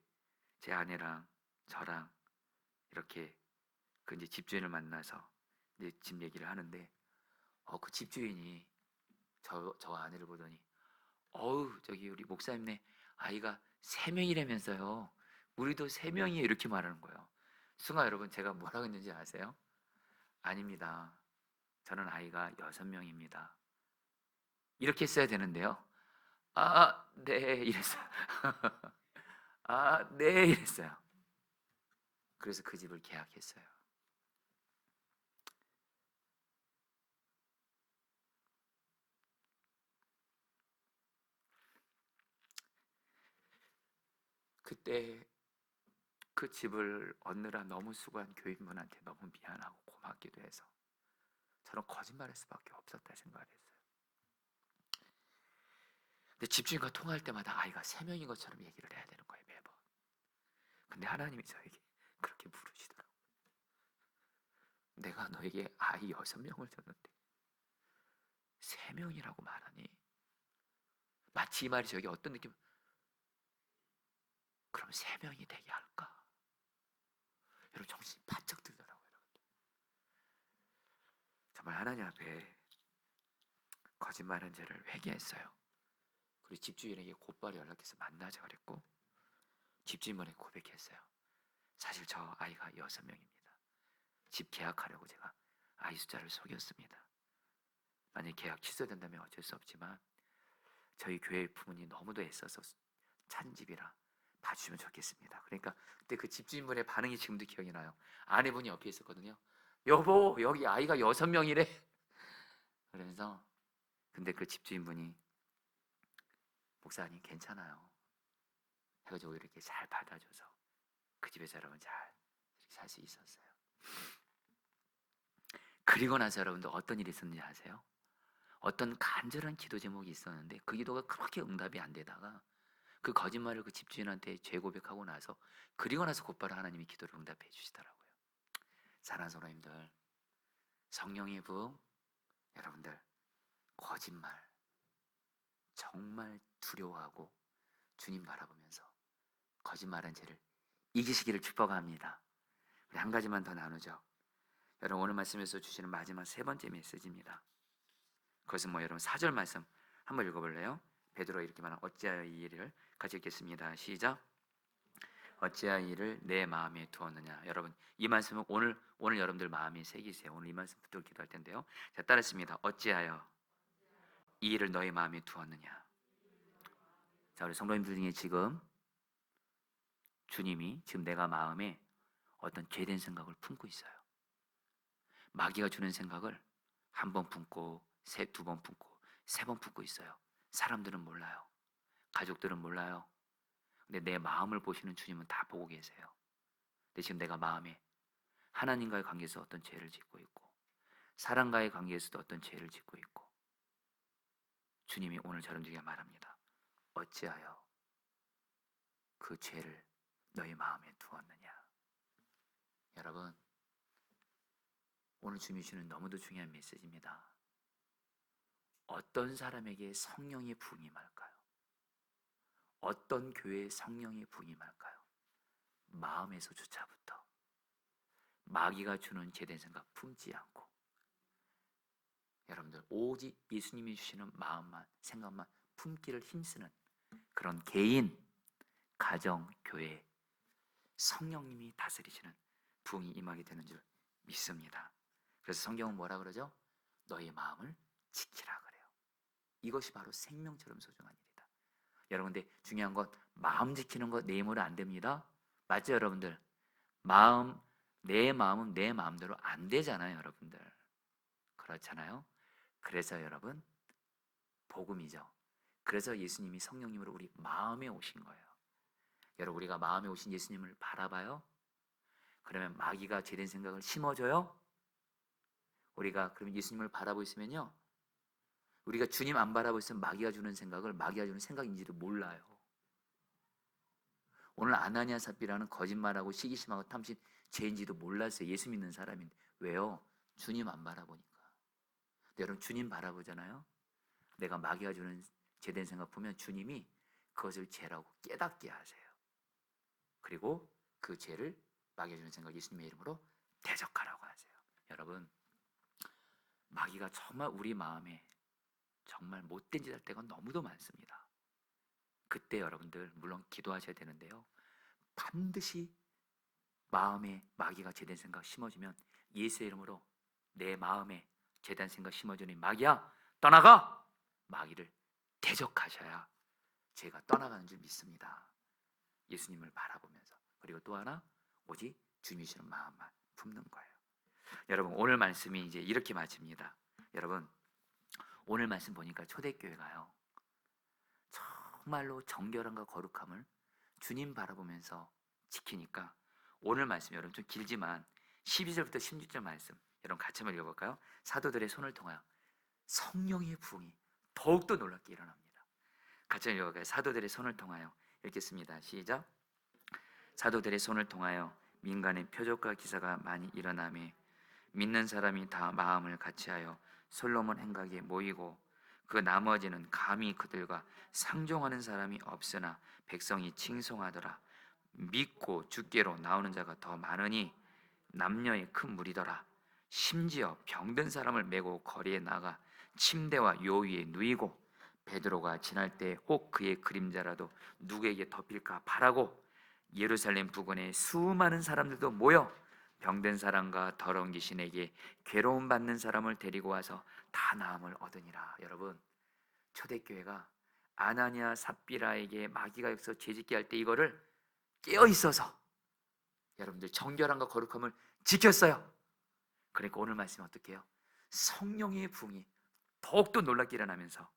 제 아내랑 저랑 이렇게 이제 집주인을 만나서 이제 집 얘기를 하는데, 그 집주인이 저 아내를 보더니, 저기 우리 목사님네 아이가 3명이라면서요. 우리도 3명이에요. 이렇게 말하는 거예요. 순간 여러분, 제가 뭐라고 했는지 아세요? 아닙니다. 저는 아이가 6명입니다. 이렇게 써야 되는데요. 네, 이랬어요. 네, 이랬어요. 그래서 그 집을 계약했어요. 그때 그 집을 얻느라 너무 수고한 교인분한테 너무 미안하고 고맙기도 해서 저는 거짓말할 수밖에 없었다 생각을 했어요. 근데 집주인과 통화할 때마다 아이가 3명인 것처럼 얘기를 해야 되는 거예요, 매번. 근데 하나님이 저에게 그렇게 물으시더라고요. 내가 너에게 아이 6명을 줬는데 3명이라고 말하니? 마치 이 말이 저에게 어떤 느낌? 그럼 3명이 되게 할까? 여러분, 정신이 바짝 들더라고요. 여러분들. 정말 하나님 앞에 거짓말한 죄를 회개했어요. 그리고 집주인에게 곧바로 연락해서 만나자 그랬고, 집주인분에게 고백했어요. 사실 저 아이가 6명입니다. 집 계약하려고 제가 아이 숫자를 속였습니다. 만약 계약 취소된다면 어쩔 수 없지만 저희 교회 부모님 너무도 애써서 찬 집이라 봐주시면 좋겠습니다. 그러니까 그때 그 집주인분의 반응이 지금도 기억이 나요. 아내분이 옆에 있었거든요. 여보, 여기 아이가 6명이래. 그러면서 근데 그 집주인분이 목사님 괜찮아요 해가지고 이렇게 잘 받아줘서 그 집에서 여러분 잘 살 수 있었어요. 그리고 나서 여러분들 어떤 일이 있었는지 아세요? 어떤 간절한 기도 제목이 있었는데 그 기도가 그렇게 응답이 안 되다가 그 거짓말을 그 집주인한테 재고백하고 나서 그리고 나서 곧바로 하나님이 기도를 응답해 주시더라고요. 사랑하는 성도님들, 성령의 부흥, 여러분들 거짓말 정말 두려워하고 주님 바라보면서 거짓말한 죄를 이기시기를 축복합니다. 우리 한 가지만 더 나누죠. 여러분 오늘 말씀에서 주시는 마지막 세 번째 메시지입니다. 그것은 여러분 4절 말씀 한번 읽어볼래요? 베드로 이렇게 말한 어찌하여 이 일을 같이 읽겠습니다. 시작. 어찌하여 이를 내 마음에 두었느냐. 여러분 이 말씀은 오늘 여러분들 마음에 새기세요. 오늘 이 말씀 붙들고 기도할 텐데요. 자, 따르겠습니다. 어찌하여 이 일을 너희 마음에 두었느냐. 자, 우리 성도님들 중에 지금 주님이 지금 내가 마음에 어떤 죄된 생각을 품고 있어요. 마귀가 주는 생각을 한 번 품고 두 번 품고 세 번 품고 있어요. 사람들은 몰라요. 가족들은 몰라요. 근데 내 마음을 보시는 주님은 다 보고 계세요. 근데 지금 내가 마음에 하나님과의 관계에서 어떤 죄를 짓고 있고 사람과의 관계에서도 어떤 죄를 짓고 있고 주님이 오늘 저런들에게 말합니다. 어찌하여 그 죄를 너희 마음에 두었느냐. 여러분 오늘 주님이 주는 너무도 중요한 메시지입니다. 어떤 사람에게 성령의 부흥이 임할까요? 어떤 교회에 성령의 부흥이 임할까요? 마음에서조차부터 마귀가 주는 죄된 생각 품지 않고 여러분들 오직 예수님이 주시는 마음만 생각만 품기를 힘쓰는 그런 개인, 가정, 교회 성령님이 다스리시는 부흥이 임하게 되는 줄 믿습니다. 그래서 성경은 뭐라 그러죠? 너의 마음을 지키라 그래요. 이것이 바로 생명처럼 소중한 일이다. 여러분 근데 중요한 건 마음 지키는 것 내 힘으로 안 됩니다. 맞죠 여러분들? 내 마음은 내 마음대로 안 되잖아요 여러분들. 그렇잖아요. 그래서 여러분 복음이죠. 그래서 예수님이 성령님으로 우리 마음에 오신 거예요. 여러분 우리가 마음에 오신 예수님을 바라봐요. 그러면 마귀가 죄된 생각을 심어줘요. 우리가 그러면 예수님을 바라보고 있으면요 우리가 주님 안 바라보고 있으면 마귀가 주는 생각을 마귀가 주는 생각인지도 몰라요. 오늘 아나니아 삽비라는 거짓말하고 시기심하고 탐심 죄인지도 몰랐어요. 예수 믿는 사람인데. 왜요? 주님 안 바라보니까. 근데 여러분 주님 바라보잖아요. 내가 마귀가 주는 죄된 생각 보면 주님이 그것을 죄라고 깨닫게 하세요. 그리고 그 죄를 마귀가 주는 생각 예수님의 이름으로 대적하라고 하세요. 여러분 마귀가 정말 우리 마음에 정말 못된 짓 할 때가 너무도 많습니다. 그때 여러분들 물론 기도하셔야 되는데요 반드시 마음에 마귀가 죄된 생각 심어주면 예수의 이름으로 내 마음에 죄된 생각 심어주는 마귀야 떠나가! 마귀를 대적하셔야 죄가 떠나가는 줄 믿습니다. 예수님을 바라보면서. 그리고 또 하나 오직 주님이 주는 마음만 품는 거예요. 여러분 오늘 말씀이 이제 이렇게 마칩니다. 여러분 오늘 말씀 보니까 초대교회가요 정말로 정결함과 거룩함을 주님 바라보면서 지키니까 오늘 말씀 여러분 좀 길지만 12절부터 16절 말씀 여러분 같이 한번 읽어볼까요? 사도들의 손을 통하여 성령의 부흥이 더욱더 놀랍게 일어납니다. 같이 한번 읽어볼까요? 사도들의 손을 통하여 읽겠습니다. 시작. 사도들의 손을 통하여 민간의 표적과 기사가 많이 일어나매 믿는 사람이 다 마음을 같이하여 솔로몬 행각에 모이고 그 나머지는 감히 그들과 상종하는 사람이 없으나 백성이 칭송하더라. 믿고 주께로 나오는 자가 더 많으니 남녀의 큰 무리더라. 심지어 병든 사람을 메고 거리에 나가 침대와 요 위에 누이고 베드로가 지날 때 혹 그의 그림자라도 누구에게 덮일까 바라고 예루살렘 부근에 수많은 사람들도 모여 병든 사람과 더러운 귀신에게 괴로움 받는 사람을 데리고 와서 다 나음을 얻으니라. 여러분, 초대교회가 아나니아 삽비라에게 마귀가 여기서 죄짓게 할 때 이거를 깨어 있어서 여러분들 정결함과 거룩함을 지켰어요. 그러니까 오늘 말씀은 어떻게 해요? 성령의 부흥이 더욱더 놀랍게 일어나면서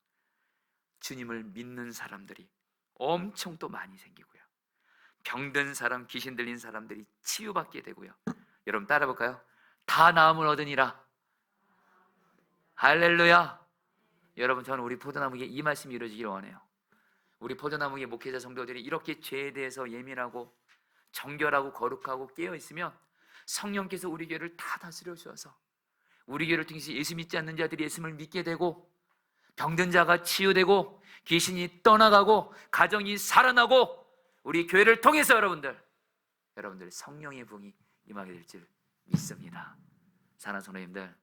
주님을 믿는 사람들이 엄청 또 많이 생기고요, 병든 사람, 귀신 들린 사람들이 치유받게 되고요. 여러분 따라 볼까요? 다 나음을 얻으니라. 할렐루야. 여러분, 저는 우리 포도나무에 이 말씀이 이루어지기를 원해요. 우리 포도나무의 목회자 성도들이 이렇게 죄에 대해서 예민하고 정결하고 거룩하고 깨어있으면 성령께서 우리 교회를 다 다스려 주셔서 우리 교회를 통해서 예수 믿지 않는 자들이 예수를 믿게 되고, 병든 자가 치유되고, 귀신이 떠나가고, 가정이 살아나고, 우리 교회를 통해서 여러분들 성령의 부흥이 임하게 될 줄 믿습니다. 사랑하는 성도님들,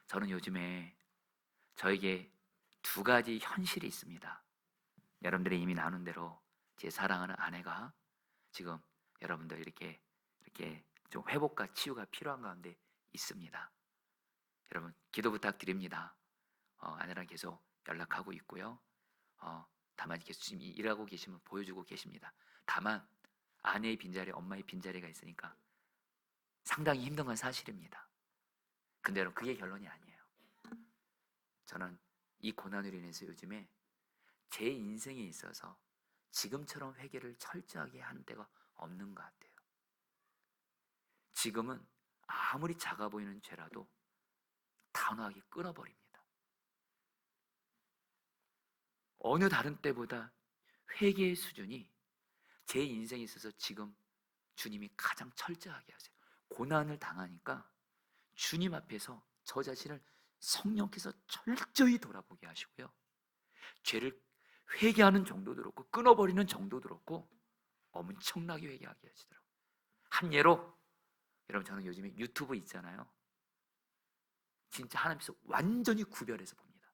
저는 요즘에 저에게 두 가지 현실이 있습니다. 여러분들이 이미 나눈 대로 제 사랑하는 아내가 지금 여러분들 이렇게 좀 회복과 치유가 필요한 가운데 있습니다. 여러분 기도 부탁드립니다. 아내랑 계속 연락하고 있고요. 다만 계속 지금 일하고 계심을 보여주고 계십니다. 다만 아내의 빈자리, 엄마의 빈자리가 있으니까 상당히 힘든 건 사실입니다. 근데 여러분 그게 결론이 아니에요. 저는 이 고난으로 인해서 요즘에 제 인생에 있어서 지금처럼 회개를 철저하게 하는 때가 없는 것 같아요. 지금은 아무리 작아 보이는 죄라도 단호하게 끊어버립니다. 어느 다른 때보다 회개의 수준이 제 인생에 있어서 지금 주님이 가장 철저하게 하세요. 고난을 당하니까 주님 앞에서 저 자신을 성령께서 철저히 돌아보게 하시고요, 죄를 회개하는 정도도 그렇고 끊어버리는 정도도 그렇고 엄청나게 회개하게 하시더라고요. 한 예로, 여러분 저는 요즘에 유튜브 있잖아요. 진짜 하나님께서 완전히 구별해서 봅니다.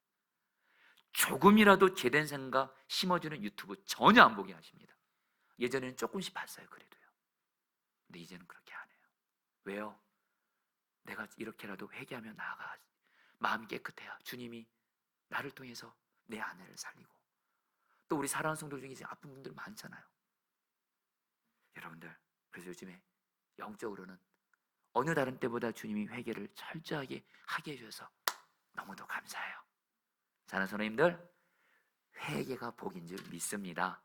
조금이라도 죄된 생각 심어주는 유튜브 전혀 안 보게 하십니다. 예전에는 조금씩 봤어요. 그래도요. 근데 이제는 그렇게 안 해요. 왜요? 내가 이렇게라도 회개하며 나아가 마음이 깨끗해야 주님이 나를 통해서 내 아내를 살리고, 또 우리 사랑하는 성도 중에 이제 아픈 분들 많잖아요. 여러분들, 그래서 요즘에 영적으로는 어느 다른 때보다 주님이 회개를 철저하게 하게 해주셔서 너무도 감사해요. 사랑하는 성도님들, 회개가 복인 줄 믿습니다.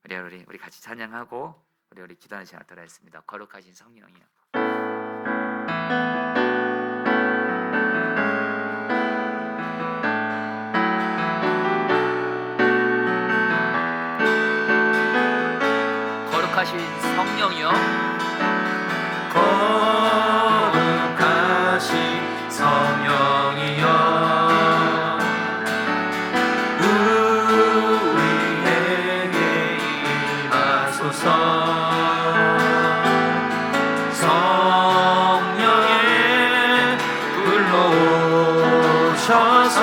우리 같이 찬양하고 우리 기도하는 시간 갖도록 하겠습니다. 거룩하신 성령이요, 거룩하신 성령이요, 거룩하신 성령이여, 우리에게 임하소서. 성령의 불로 오셔서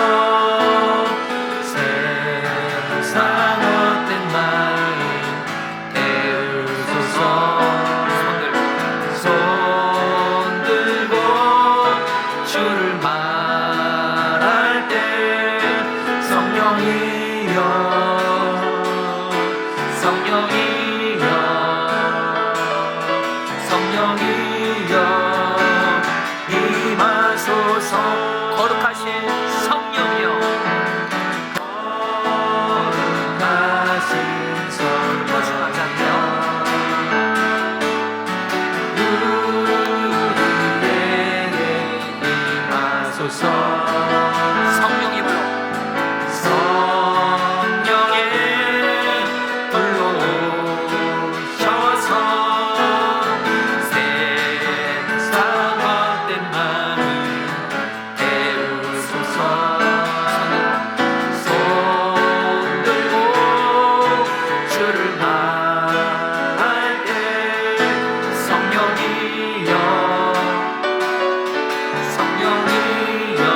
세상 헛된 마음 태우소서. 손 들고 주를 말할 때 성령이여, 성령이여, 성령이여 임하소서. 거룩하신 성령이요, 거룩하신 성령, 감사합니다. 우리에게 임하소서. 성령의 불로 성령의 불로 오셔서 세상 헛된 마음 태우소서. 손 들고 주를 말할 때 성령이여, 성령이여,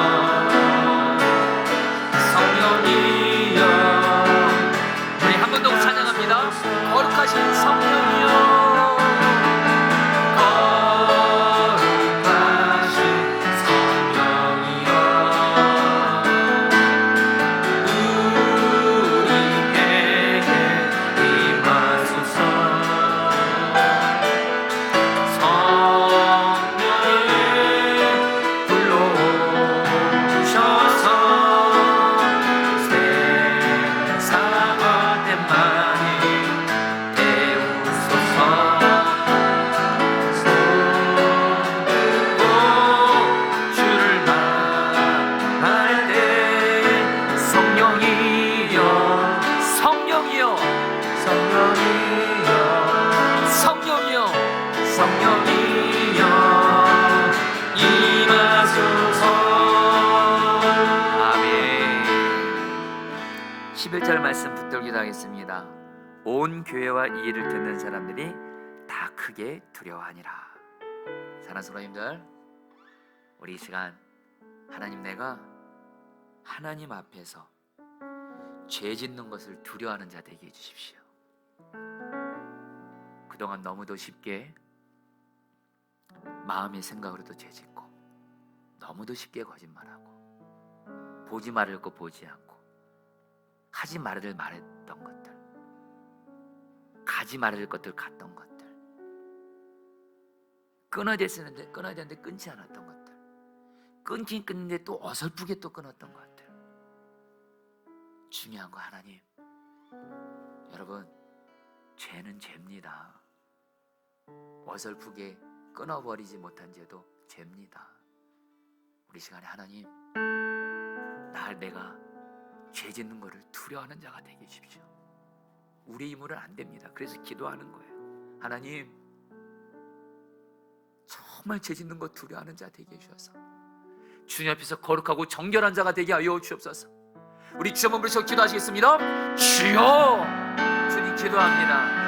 11절 말씀 붙들기도 하겠습니다. 온 교회와 이 일을 듣는 사람들이 다 크게 두려워하니라. 사랑하는 성도님들, 우리 이 시간 하나님, 내가 하나님 앞에서 죄 짓는 것을 두려워하는 자 되게 해주십시오. 그동안 너무도 쉽게 마음의 생각으로도 죄 짓고, 너무도 쉽게 거짓말하고, 보지 말을 거 보지 않고, 하지 말을 말했던 것들, 가지 말을 것들 갔던 것들, 끊어야 되는데 끊지 않았던 것들, 끊긴 끊는데 또 어설프게 또 끊었던 것들. 중요한 거 하나님, 여러분, 죄는 죄입니다. 어설프게 끊어버리지 못한 죄도 죄입니다. 우리 시간에 하나님, 내가 죄 짓는 것을 두려워하는 자가 되게 해주십시오. 우리 힘으로는 안 됩니다. 그래서 기도하는 거예요. 하나님, 정말 죄 짓는 것 두려워하는 자 되게 해주셔서 주님 앞에서 거룩하고 정결한 자가 되게 하여 주옵소서. 우리 주여 한번 부르셔 기도하시겠습니다. 주여, 주님 기도합니다.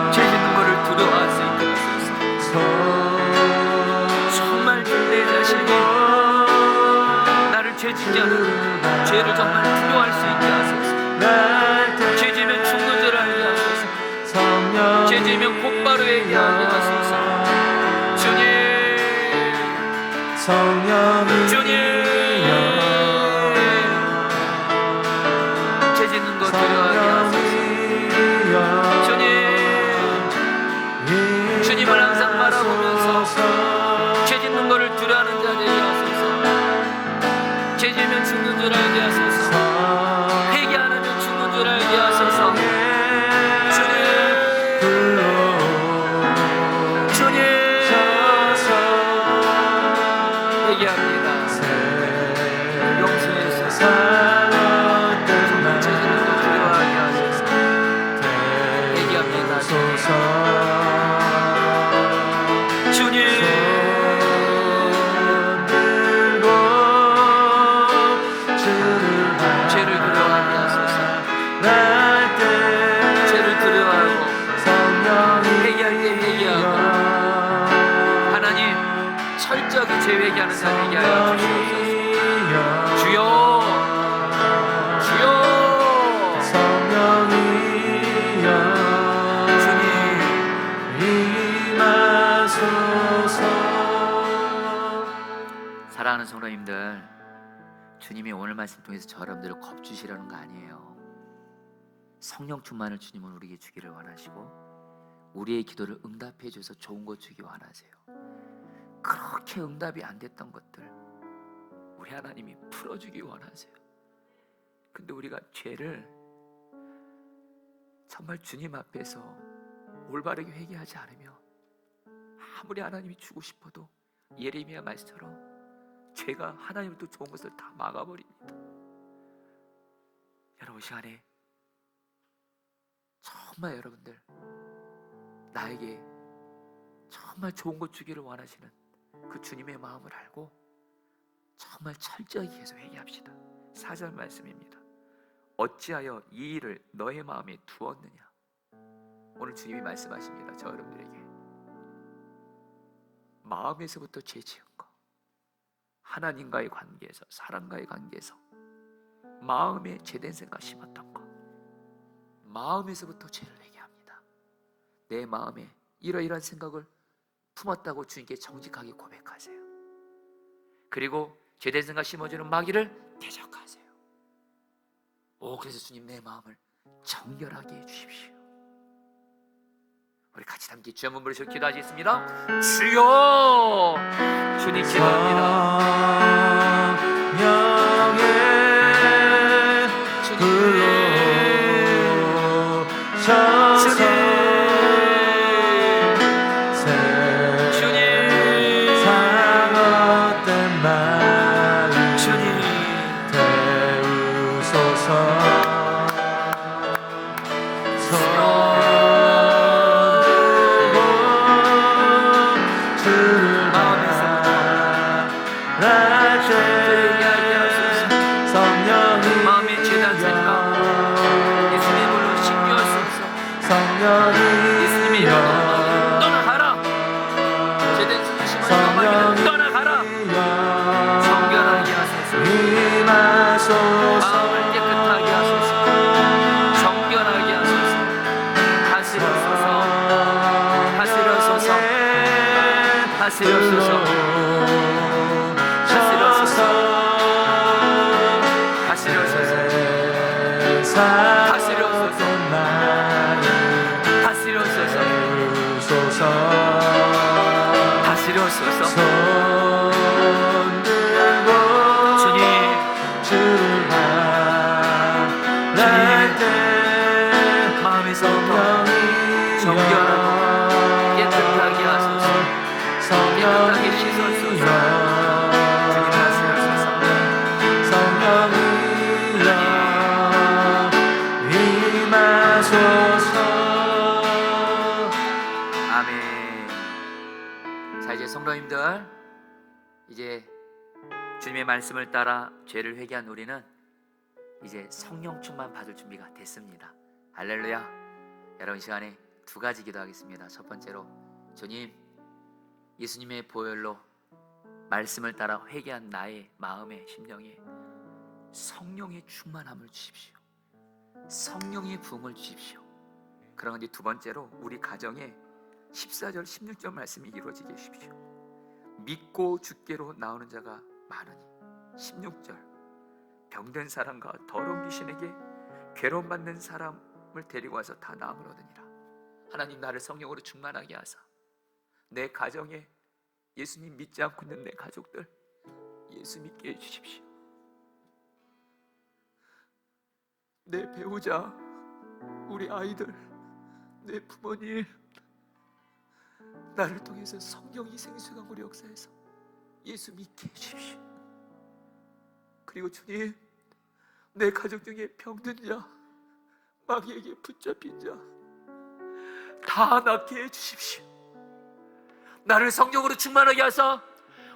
죄 짓는 것을 두려워할 수 있게 하소서. 정말 내 자신이 나를 죄 짓지 않은 죄를 정말 두려워할 수 있게 하소서. 죄 지면 죽는 줄 알게 하소서. 죄 지면 곧바로 얘기하게 하소서. 주님, 주님, 죄 짓는 것 두려워하게 하소서. 주님을 항상 바라보면서 죄 짓는 것을 두려워하는 자 되게 하소서. 죄 지면 죽는 줄 알게 하소서. 회개 안 하면 죽는 줄 알게 하소서. 주님, 회개합니다. 용서해 주소서. 정말 죄 짓는 것 두려워하게 하소서. 회개합니다. 주님, 죄를 두려워하게 하소서. 죄를 두려워하고 회개할 때 회개하고, 하나님 철저하게 죄 회개하는 자 되게 하여 주시옵소서. 주여, 주여, 사랑하는 성도님들, 주님이 오늘 말씀 통해서 저 여러분들을 겁주시려는 거 아니에요. 성령 충만을 주님은 우리에게 주기를 원하시고, 우리의 기도를 응답해 주셔서 좋은 것 주기 원하세요. 그렇게 응답이 안 됐던 것들 우리 하나님이 풀어주기 원하세요. 근데 우리가 죄를 정말 주님 앞에서 올바르게 회개하지 않으면 아무리 하나님이 주고 싶어도 예레미야 말씀처럼 죄가 하나님도 좋은 것을 다 막아버립니다. 여러분, 시간에 정말 여러분들 나에게 정말 좋은 것 주기를 원하시는 그 주님의 마음을 알고 정말 철저히 계속 회개합시다. 4절 말씀입니다. 어찌하여 이 일을 너의 마음에 두었느냐. 오늘 주님이 말씀하십니다. 저 여러분들에게 마음에서부터 죄 지은 거, 하나님과의 관계에서, 사람과의 관계에서 마음에 죄된 생각 심었던 거, 마음에서부터 죄를 회개합니다. 내 마음에 이러이러한 생각을 품었다고 주님께 정직하게 고백하세요. 그리고 죄된 생각 심어주는 마귀를 대적하세요. 그래서 주님, 내 마음을 정결하게 해주십시오. 우리 같이 함께 주여 한번 부르시고 기도하시겠습니다. 주여, 주님 기도합니다. 주님, 예수님의 이름으로 떠나가라. 제된 수심을 떠나기를 떠나가라. 정결하게 하소서. 마음을 깨끗하게 하소서. 정결하게 하소서. 다스려소서. 다스려소서. 다스려소서. 다스려소서. 다스려소서. 다스려소서. 다스려소서. 다스려소서. 주님, 마음에서부터 정결하고 깨끗하게 하소서. 깨끗하게 씻어소서. 주님 다스려소서. 아멘. 자, 이제 성도님들, 이제 주님의 말씀을 따라 죄를 회개한 우리는 이제 성령 충만 받을 준비가 됐습니다. 할렐루야. 여러분, 시간에 두 가지 기도하겠습니다. 첫 번째로, 주님, 예수님의 보혈로 말씀을 따라 회개한 나의 마음에 심령에 성령의 충만함을 주십시오. 성령의 부흥을 주십시오. 그런데 두 번째로, 우리 가정에 14절 16절 말씀이 이루어지게 해주십시오. 믿고 주께로 나오는 자가 많으니 16절, 병든 사람과 더러운 귀신에게 괴로움받는 사람을 데리고 와서 다 나음을 얻으니라. 하나님, 나를 성령으로 충만하게 하사 내 가정에 예수님 믿지 않고 있는 내 가족들 예수 믿게 해주십시오. 내 배우자, 우리 아이들, 내 부모님, 나를 통해서 성령이 생수강으로 역사해서 예수 믿게 해주십시오. 그리고 주님, 내 가족 중에 병든 자, 마귀에게 붙잡힌 자 다 낫게 해주십시오. 나를 성령으로 충만하게 하사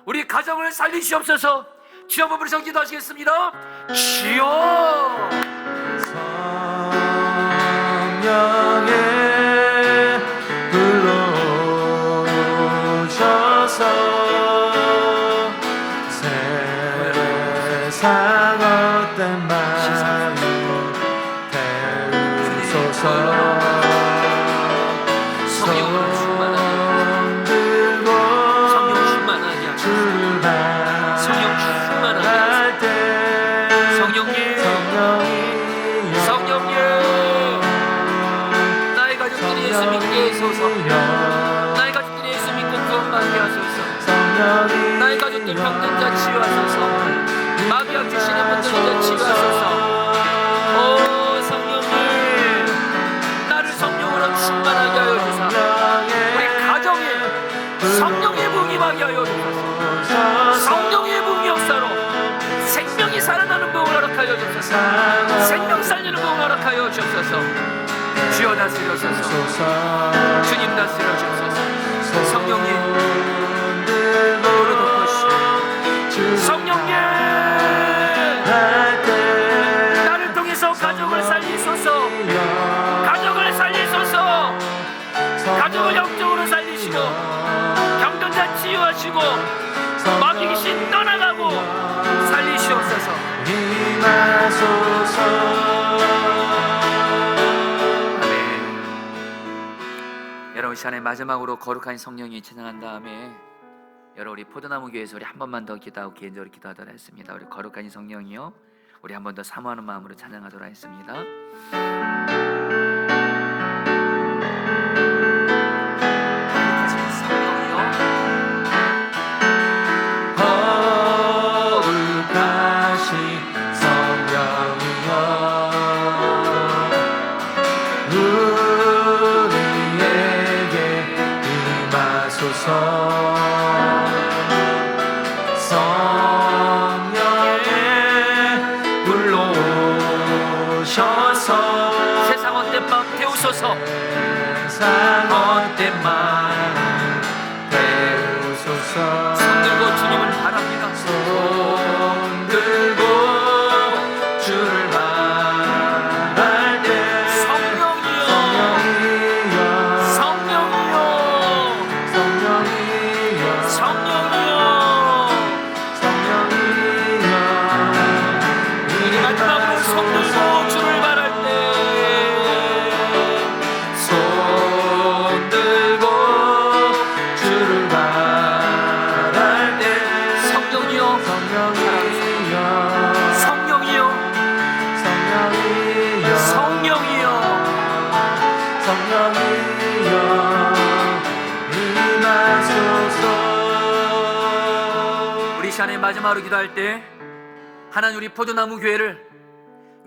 우리 가정을 살리시옵소서. 주여, 한번 부르셔 기도하시겠습니다. 주여. 성령의 불러오셔서 세상 헛된 마음 태우소서. 성령으로 충만하게, 성령 충만하게 하소서. 성령 충만하게 하소서. 성령님, 성령님, 나의 가족들이 예수 믿게 해소서. 나의 가족들이 예수 믿고 구원받게 하소서. 나의 가족들 병든 자 치유하소서. 마귀와 귀신의 분들인 자 치유하소서. 오 성령님, 나를 성령으로 충만하게 하여 주사 우리 가정에 성령의 부흥이 임하게 하여 주소서. 성령의 부흥 역사로 생명이 살아나는 부흥을 허락하여 주소서. 생명 살리는 부흥을 허락하여 주소서. 주여 다스려소서. 주님 다스려주소서. 성령님, 오늘 덮으시오. 성령님, 나를 통해서 가족을 살리소서. 가족을 살리소서. 가족을 영적으로 살리시고 병든 자 치유하시고 마귀 귀신 떠나가고 살리시옵소서. 아멘. 여러분, 시간에 마지막으로 거룩한 성령이 찬양한 다음에 여러분, 우리 포도나무 교회에서 우리 한 번만 더 기도하고 개인적으로 기도하도록 하겠습니다. 우리 거룩한 성령이요, 우리 한 번 더 사모하는 마음으로 찬양하도록 하겠습니다. 세상 헛된 마음 태우소서. 세상 헛된 마음 태우소서. 손 들고 주님을 바랍니다. 손 들고 주를 바랄 때 성령이여, 성령이여 성령이여 임하소서. 우리 시간의 마지막으로 기도할 때 하나님 우리 포도나무 교회를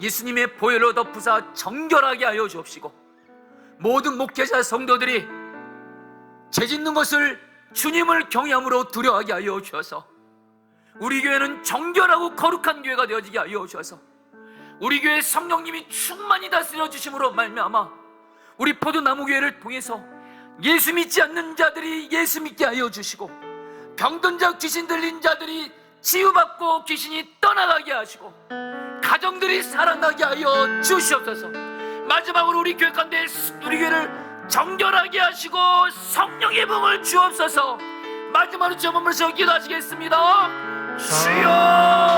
예수님의 보혈로 덮으사 정결하게 하여 주옵시고, 모든 목회자 성도들이 죄짓는 것을 주님을 경외함으로 두려워하게 하여 주셔서 우리 교회는 정결하고 거룩한 교회가 되어지게 하여 주셔서 우리 교회 성령님이 충만히 다스려 주심으로 말미암아 우리 포도나무 교회를 통해서 예수 믿지 않는 자들이 예수 믿게 하여 주시고, 병든 자 귀신 들린 자들이 치유받고 귀신이 떠나가게 하시고, 가정들이 살아나게 하여 주시옵소서. 마지막으로 우리 교회 가운데 우리 교회를 정결하게 하시고 성령의 분을 주옵소서. 마지막으로 주여 머물러서 기도하시겠습니다. 주여.